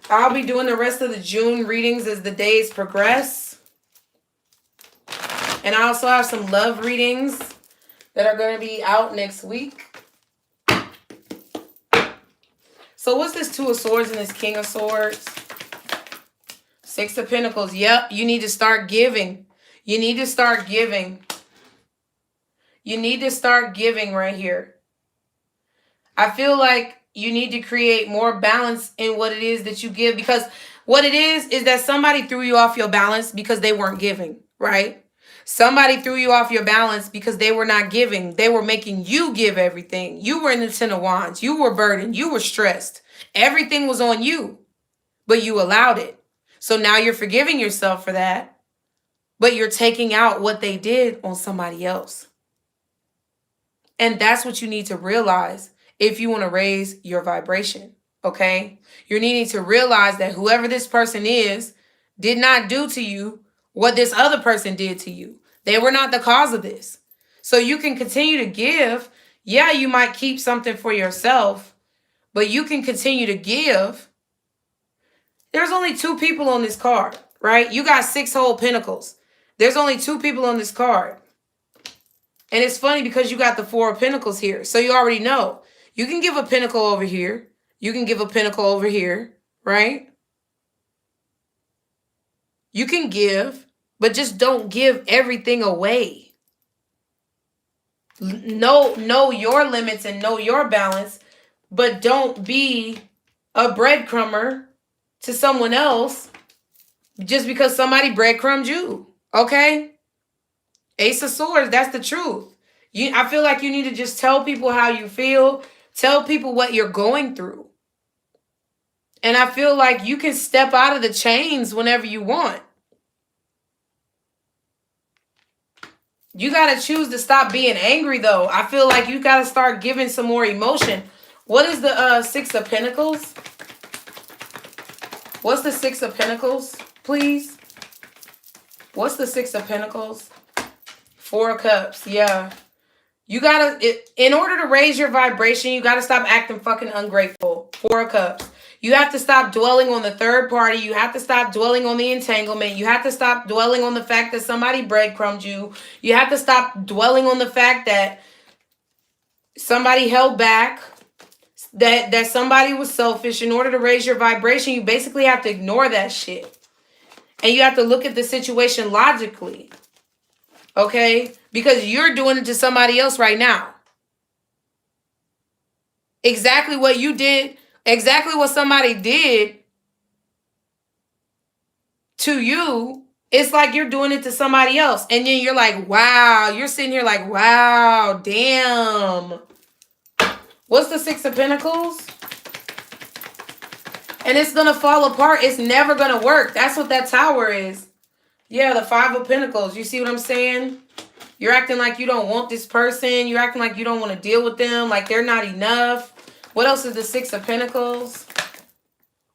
I'll be doing the rest of the June readings as the days progress. And I also have some love readings that are going to be out next week. So what's this Two of Swords and this King of Swords? Six of Pentacles. Yep, you need to start giving. You need to start giving. You need to start giving right here. I feel like you need to create more balance in what it is that you give, because what it is that somebody threw you off your balance because they weren't giving, right? Somebody threw you off your balance because they were not giving. They were making you give everything. You were in the Ten of Wands. You were burdened. You were stressed. Everything was on you, but you allowed it. So now you're forgiving yourself for that, but you're taking out what they did on somebody else. And that's what you need to realize if you want to raise your vibration, okay? You're needing to realize that whoever this person is did not do to you what this other person did to you. They were not the cause of this. So you can continue to give. Yeah, you might keep something for yourself, but you can continue to give. There's only two people on this card, right? You got 6 whole pentacles. There's only 2 people on this card. And it's funny because you got the 4 of Pentacles here. So you already know. You can give a pentacle over here. You can give a pentacle over here, right? You can give, but just don't give everything away. Know your limits and know your balance, but don't be a breadcrumber to someone else just because somebody breadcrumbed you, okay? Ace of Swords, that's the truth. I feel like you need to just tell people how you feel. Tell people what you're going through. And I feel like you can step out of the chains whenever you want. You got to choose to stop being angry, though. I feel like you got to start giving some more emotion. What is the 6 of Pentacles? What's the 6 of Pentacles, please? What's the 6 of Pentacles? 4 of Cups, yeah. You got to, in order to raise your vibration, you got to stop acting fucking ungrateful. 4 of Cups. You have to stop dwelling on the third party. You have to stop dwelling on the entanglement. You have to stop dwelling on the fact that somebody breadcrumbed you. You have to stop dwelling on the fact that somebody held back, that somebody was selfish. In order to raise your vibration, you basically have to ignore that shit. And you have to look at the situation logically. Okay? Because you're doing it to somebody else right now. Exactly what you did, exactly what somebody did to you, it's like you're doing it to somebody else. And then you're like, wow, you're sitting here like, wow, damn. What's the Six of Pentacles? And it's going to fall apart. It's never going to work. That's what that Tower is. Yeah, the Five of Pentacles. You see what I'm saying? You're acting like you don't want this person. You're acting like you don't want to deal with them. Like they're not enough. What else is the Six of Pentacles?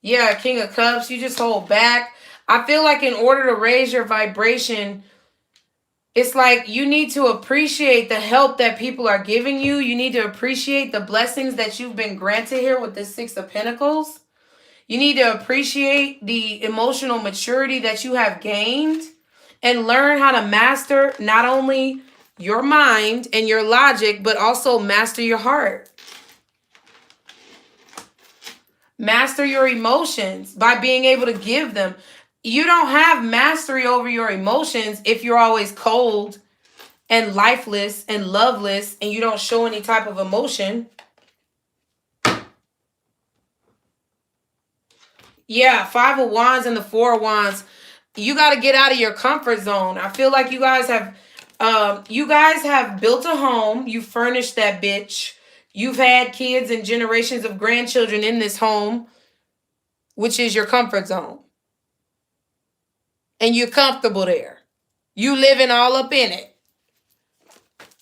Yeah, King of Cups. You just hold back. I feel like in order to raise your vibration, it's like you need to appreciate the help that people are giving you. You need to appreciate the blessings that you've been granted here with the Six of Pentacles. You need to appreciate the emotional maturity that you have gained and learn how to master not only your mind and your logic, but also master your heart. Master your emotions by being able to give them. You don't have mastery over your emotions if you're always cold and lifeless and loveless and you don't show any type of emotion. Yeah, Five of Wands and the Four of Wands. You got to get out of your comfort zone. I feel like you guys have built a home. You furnished that bitch. You've had kids and generations of grandchildren in this home, which is your comfort zone. And you're comfortable there. You living all up in it.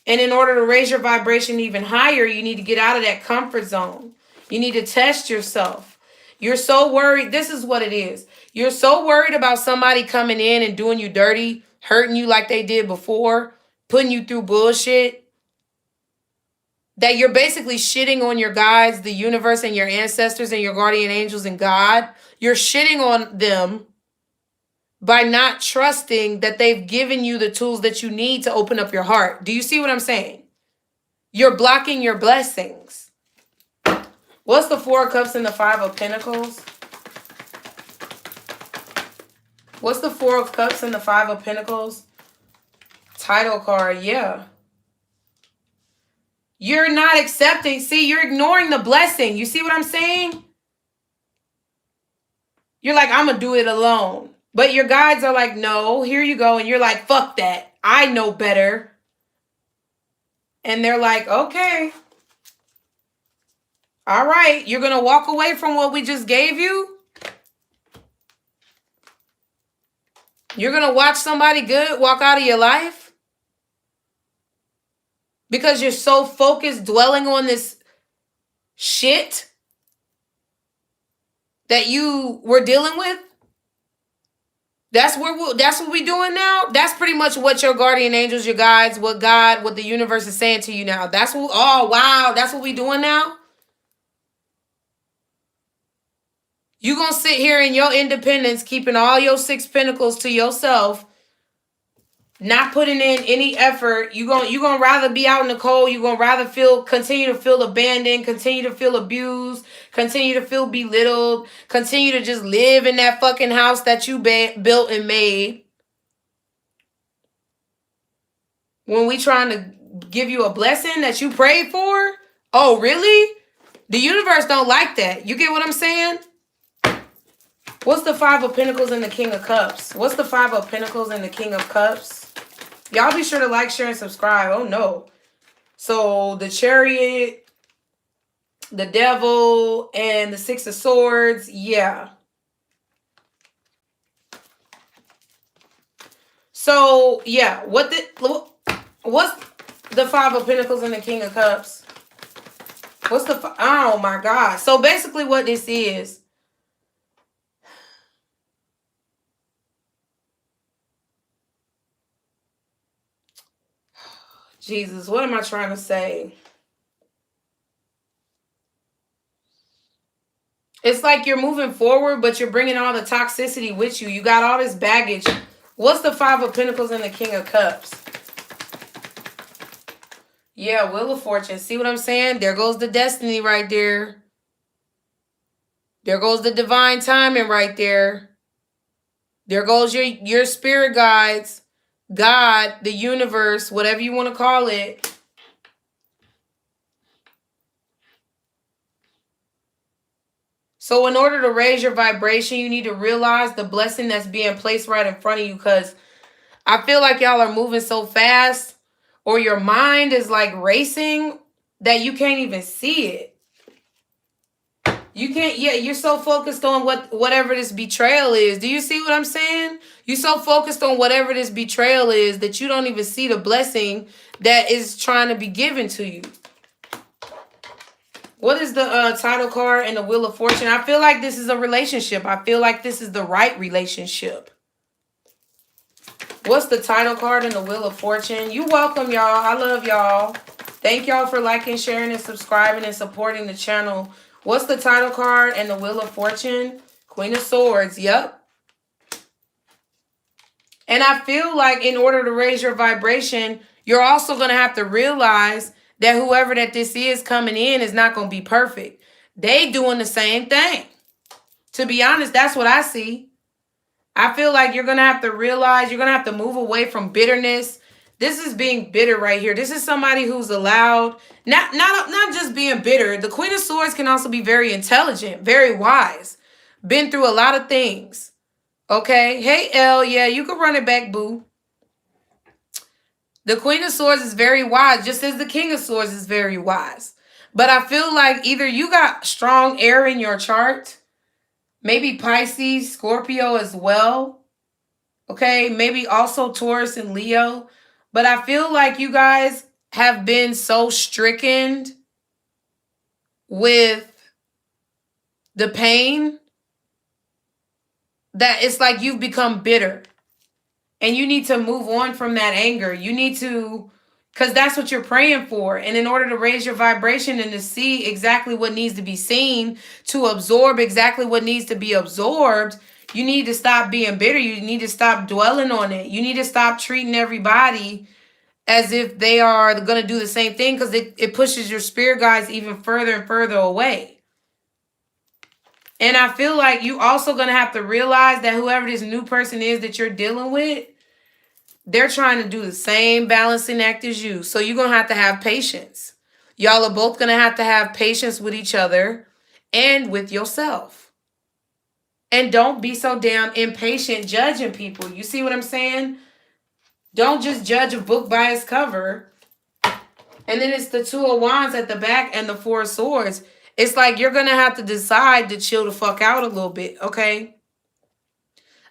And in order to raise your vibration even higher, you need to get out of that comfort zone. You need to test yourself. You're so worried. This is what it is. You're so worried about somebody coming in and doing you dirty, hurting you like they did before, putting you through bullshit, that you're basically shitting on your guides, the universe, and your ancestors, and your guardian angels and God. You're shitting on them by not trusting that they've given you the tools that you need to open up your heart. Do you see what I'm saying? You're blocking your blessings. What's the Four of Cups and the Five of Pentacles? What's the Four of Cups and the Five of Pentacles? Title card, yeah. You're not accepting. See, you're ignoring the blessing. You see what I'm saying? You're like, I'm going to do it alone. But your guides are like, no, here you go. And you're like, fuck that. I know better. And they're like, okay. All right. You're going to walk away from what we just gave you? You're going to watch somebody good walk out of your life? Because you're so focused dwelling on this shit that you were dealing with? That's what we're doing now. That's pretty much what your guardian angels, your guides, what God, what the universe is saying to you now. That's what, oh wow, that's what we're doing now. You gonna sit here in your independence, keeping all your Six Pentacles to yourself, not putting in any effort. You gonna rather be out in the cold. You gonna rather continue to feel abandoned, continue to feel abused, continue to feel belittled, continue to just live in that fucking house that you built and made. When we trying to give you a blessing that you prayed for? Oh, really? The universe don't like that. You get what I'm saying? What's the Five of Pentacles and the King of Cups? What's the Five of Pentacles and the King of Cups? Y'all be sure to like, share, and subscribe. Oh, no. So, the Chariot, the Devil, and the Six of Swords. Yeah. So, yeah. What's the Five of Pentacles and the King of Cups? Oh, my God. So, basically what this is, Jesus, what am I trying to say? It's like you're moving forward, but you're bringing all the toxicity with you. You got all this baggage. What's the Five of Pentacles and the King of Cups? Yeah, Wheel of Fortune. See what I'm saying? There goes the destiny right there. There goes the divine timing right there. There goes your spirit guides, God, the universe, whatever you want to call it. So in order to raise your vibration, you need to realize the blessing that's being placed right in front of you, because I feel like y'all are moving so fast, or your mind is like racing, that you can't even see it. You can't, yeah, you're so focused on whatever this betrayal is. Do you see what I'm saying? You're so focused on whatever this betrayal is that you don't even see the blessing that is trying to be given to you. What is the title card and the Wheel of Fortune? I feel like this is a relationship. I feel like this is the right relationship. What's the title card and the Wheel of Fortune? You welcome, y'all. I love y'all. Thank y'all for liking, sharing, and subscribing and supporting the channel. What's the title card and the Wheel of Fortune? Queen of Swords. Yep. And I feel like in order to raise your vibration, you're also going to have to realize that whoever that this is coming in is not going to be perfect. They doing the same thing. To be honest, that's what I see. I feel like you're going to have to realize, you're going to have to move away from bitterness. This is being bitter right here. This is somebody who's allowed, not just being bitter. The Queen of Swords can also be very intelligent, very wise. Been through a lot of things. Okay? Hey, Elle, yeah, you can run it back, boo. The Queen of Swords is very wise, just as the King of Swords is very wise. But I feel like either you got strong air in your chart, maybe Pisces, Scorpio as well. Okay, maybe also Taurus and Leo. But I feel like you guys have been so stricken with the pain that it's like you've become bitter. And you need to move on from that anger. You need to, because that's what you're praying for. And in order to raise your vibration and to see exactly what needs to be seen, to absorb exactly what needs to be absorbed, you need to stop being bitter. You need to stop dwelling on it. You need to stop treating everybody as if they are going to do the same thing, because it pushes your spirit guides even further and further away. And I feel like you also going to have to realize that whoever this new person is that you're dealing with, they're trying to do the same balancing act as you. So you're going to have patience. Y'all are both going to have patience with each other and with yourself. And don't be so damn impatient judging people. You see what I'm saying? Don't just judge a book by its cover. And then it's the Two of Wands at the back and the Four of Swords. It's like you're going to have to decide to chill the fuck out a little bit, okay?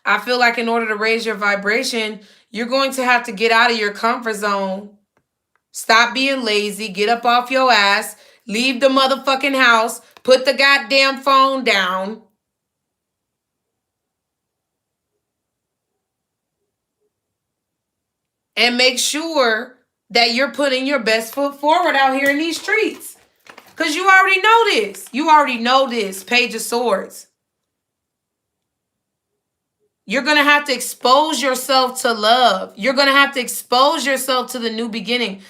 I feel like in order to raise your vibration, you're going to have to get out of your comfort zone. Stop being lazy. Get up off your ass. Leave the motherfucking house. Put the goddamn phone down. And make sure that you're putting your best foot forward out here in these streets. Because you already know this. You already know this. Page of Swords. You're going to have to expose yourself to love. You're going to have to expose yourself to the new beginning.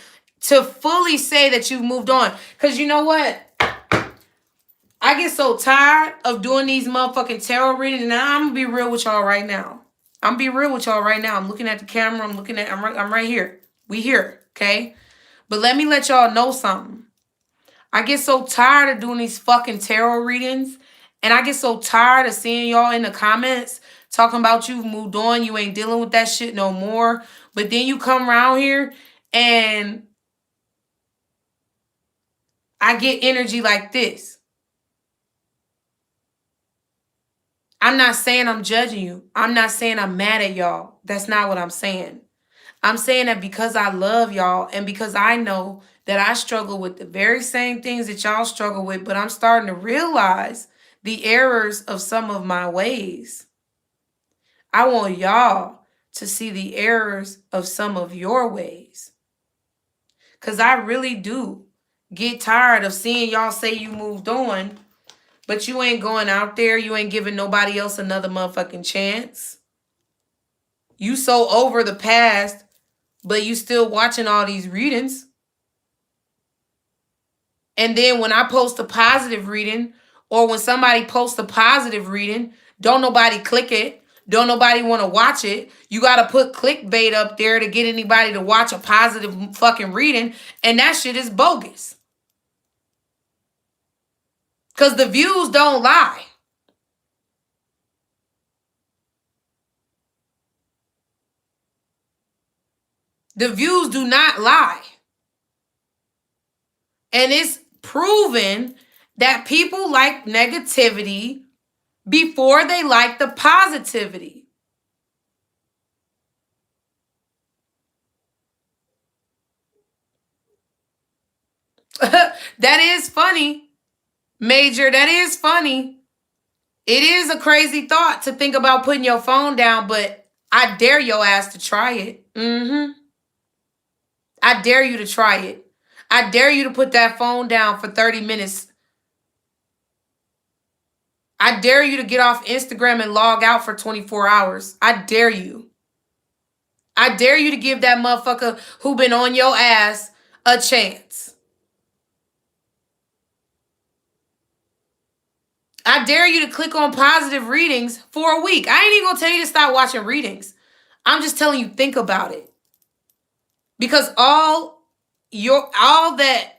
To fully say that you've moved on. Because you know what? I get so tired of doing these motherfucking tarot readings. And I'm going to be real with y'all right now. I'm be real with y'all right now. I'm looking at the camera. I'm right here. We here, okay? But let me let y'all know something. I get so tired of doing these fucking tarot readings. And I get so tired of seeing y'all in the comments talking about you've moved on. You ain't dealing with that shit no more. But then you come around here and I get energy like this. I'm not saying I'm judging you. I'm not saying I'm mad at y'all. That's not what I'm saying. I'm saying that because I love y'all and because I know that I struggle with the very same things that y'all struggle with, but I'm starting to realize the errors of some of my ways. I want y'all to see the errors of some of your ways. Because I really do get tired of seeing y'all say you moved on, But you ain't going out there. You ain't giving nobody else another motherfucking chance. You so over the past, but you still watching all these readings. And then when I post a positive reading, or when somebody posts a positive reading, don't nobody click it. Don't nobody want to watch it. You got to put clickbait up there to get anybody to watch a positive fucking reading. And that shit is bogus. Because the views don't lie. The views do not lie. And it's proven that people like negativity before they like the positivity. That is funny, Major. That is funny. It is a crazy thought to think about putting your phone down, but I dare your ass to try it. I dare you to try it. I dare you to put that phone down for 30 minutes. I dare you to get off Instagram and log out for 24 hours. I dare you. I dare you to give that motherfucker who been on your ass a chance. I dare you to click on positive readings for a week. I ain't even gonna tell you to stop watching readings. I'm just telling you, think about it. Because all that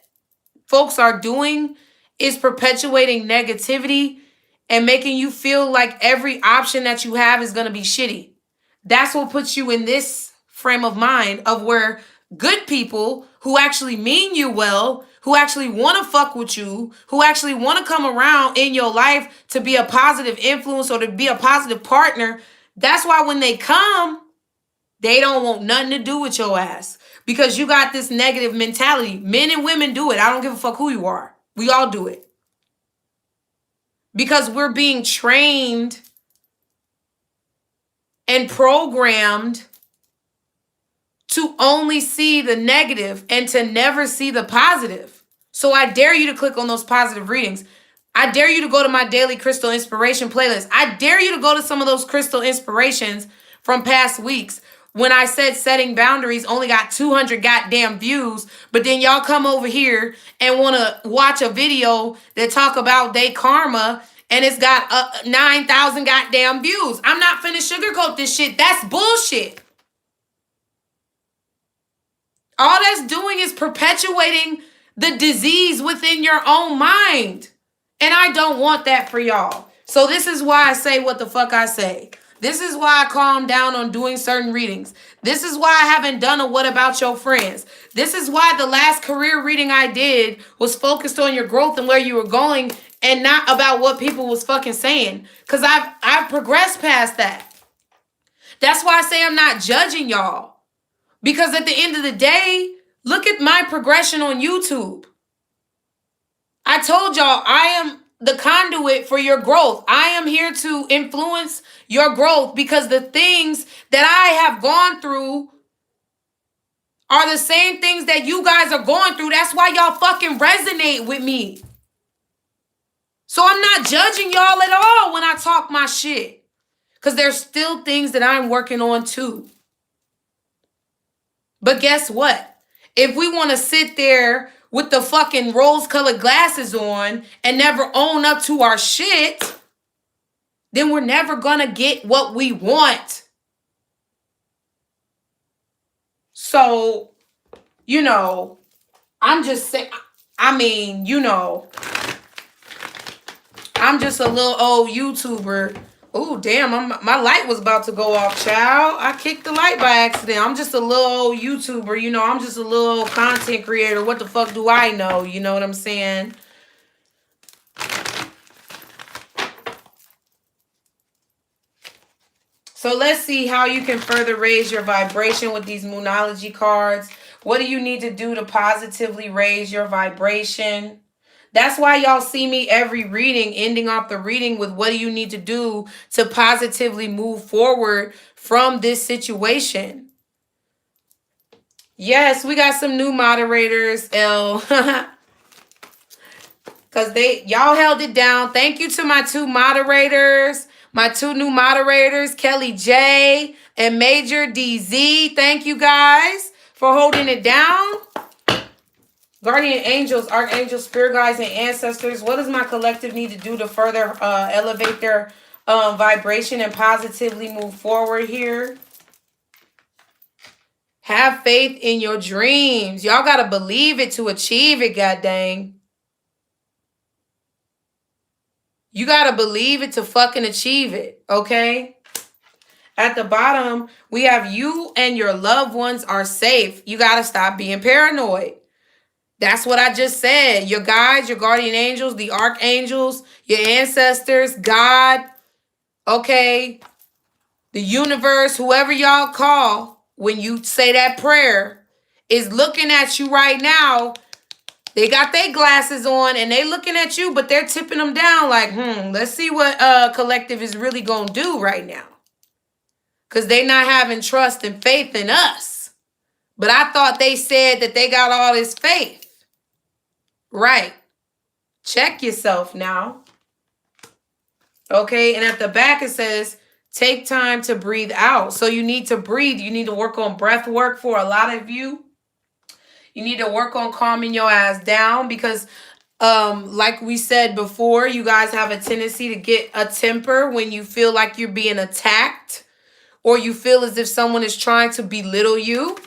folks are doing is perpetuating negativity and making you feel like every option that you have is gonna be shitty. That's what puts you in this frame of mind of where good people who actually mean you well, who actually want to fuck with you, who actually want to come around in your life to be a positive influence or to be a positive partner, that's why when they come, they don't want nothing to do with your ass. Because you got this negative mentality. Men and women do it. I don't give a fuck who you are. We all do it. Because we're being trained and programmed to only see the negative and to never see the positive. So I dare you to click on those positive readings. I dare you to go to my daily crystal inspiration playlist. I dare you to go to some of those crystal inspirations from past weeks when I said setting boundaries only got 200 goddamn views, but then y'all come over here and want to watch a video that talk about day karma and it's got 9,000 goddamn views. I'm not finna sugarcoat this shit. That's bullshit. All that's doing is perpetuating the disease within your own mind. And I don't want that for y'all. So this is why I say what the fuck I say. This is why I calm down on doing certain readings. This is why I haven't done a what about your friends. This is why the last career reading I did was focused on your growth and where you were going and not about what people was fucking saying. Because I've progressed past that. That's why I say I'm not judging y'all. Because at the end of the day, look at my progression on YouTube. I told y'all I am the conduit for your growth. I am here to influence your growth because the things that I have gone through are the same things that you guys are going through. That's why y'all fucking resonate with me. So I'm not judging y'all at all when I talk my shit. Because there's still things that I'm working on too. But guess what? If we want to sit there with the fucking rose-colored glasses on and never own up to our shit, then we're never gonna get what we want. So, I'm just saying, I'm just a little old YouTuber. Oh, damn, my light was about to go off, child. I kicked the light by accident. I'm just a little old YouTuber, I'm just a little old content creator. What the fuck do I know? You know what I'm saying? So let's see how you can further raise your vibration with these Moonology cards. What do you need to do to positively raise your vibration? That's why y'all see me every reading, ending off the reading with what do you need to do to positively move forward from this situation. Yes, we got some new moderators, L. Because y'all held it down. Thank you to my two moderators, my two new moderators, Kelly J and Major DZ. Thank you guys for holding it down. Guardian angels, archangels, spirit guides, and ancestors. What does my collective need to do to further elevate their vibration and positively move forward here? Have faith in your dreams. Y'all got to believe it to achieve it, god dang. You got to believe it to fucking achieve it, okay? At the bottom, we have you and your loved ones are safe. You got to stop being paranoid. That's what I just said. Your guides, your guardian angels, the archangels, your ancestors, God, okay, the universe, whoever y'all call when you say that prayer is looking at you right now. They got their glasses on and they looking at you, but they're tipping them down like, let's see what collective is really going to do right now. Because they not having trust and faith in us. But I thought they said that they got all this faith. Right. Check yourself now. Okay, and at the back it says, take time to breathe out. So you need to breathe. You need to work on breath work for a lot of you. You need to work on calming your ass down because like we said before, you guys have a tendency to get a temper when you feel like you're being attacked or you feel as if someone is trying to belittle you.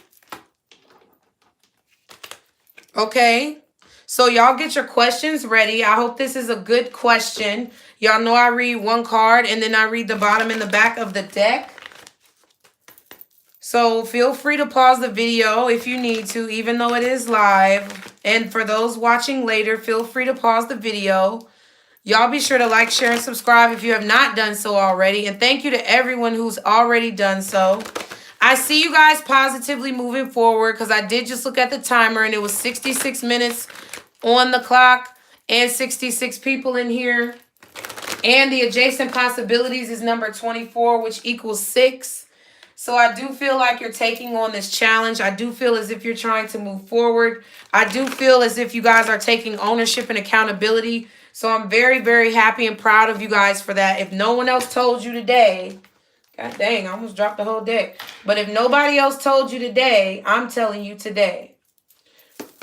Okay. So y'all get your questions ready. I hope this is a good question. Y'all know I read one card and then I read the bottom and the back of the deck. So feel free to pause the video if you need to, even though it is live. And for those watching later, feel free to pause the video. Y'all be sure to like, share, and subscribe if you have not done so already. And thank you to everyone who's already done so. I see you guys positively moving forward because I did just look at the timer and it was 66 minutes on the clock and 66 people in here. And the adjacent possibilities is number 24, which equals 6. So I do feel like you're taking on this challenge. I do feel as if you're trying to move forward. I do feel as if you guys are taking ownership and accountability. So I'm very, very happy and proud of you guys for that. If no one else told you today, god dang, I almost dropped the whole deck. But if nobody else told you today, I'm telling you today.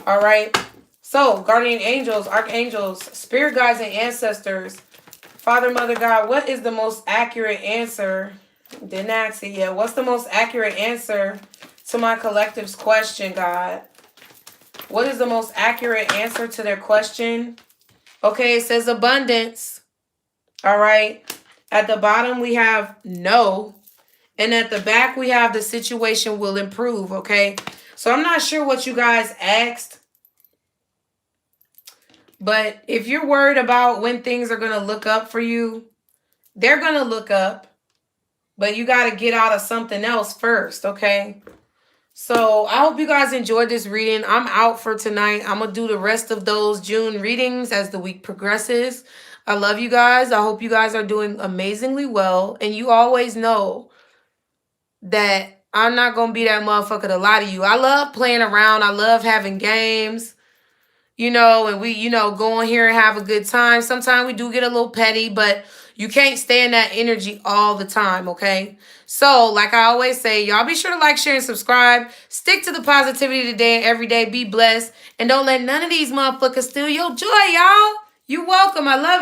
All right. So guardian angels, archangels, spirit guides, and ancestors. Father, Mother, God, what is the most accurate answer? Didn't ask it yet. What's the most accurate answer to my collective's question, God? What is the most accurate answer to their question? Okay, it says abundance. All right. At the bottom, we have no. And at the back, we have the situation will improve, okay? So I'm not sure what you guys asked. But if you're worried about when things are going to look up for you, they're going to look up. But you got to get out of something else first, okay? So I hope you guys enjoyed this reading. I'm out for tonight. I'm going to do the rest of those June readings as the week progresses. I love you guys. I hope you guys are doing amazingly well. And you always know that I'm not going to be that motherfucker to lie to you. I love playing around. I love having games. You know, and we, go in here and have a good time. Sometimes we do get a little petty, but you can't stay in that energy all the time, okay? So, like I always say, y'all be sure to like, share, and subscribe. Stick to the positivity today and every day. Be blessed. And don't let none of these motherfuckers steal your joy, y'all. You're welcome. I love y'all.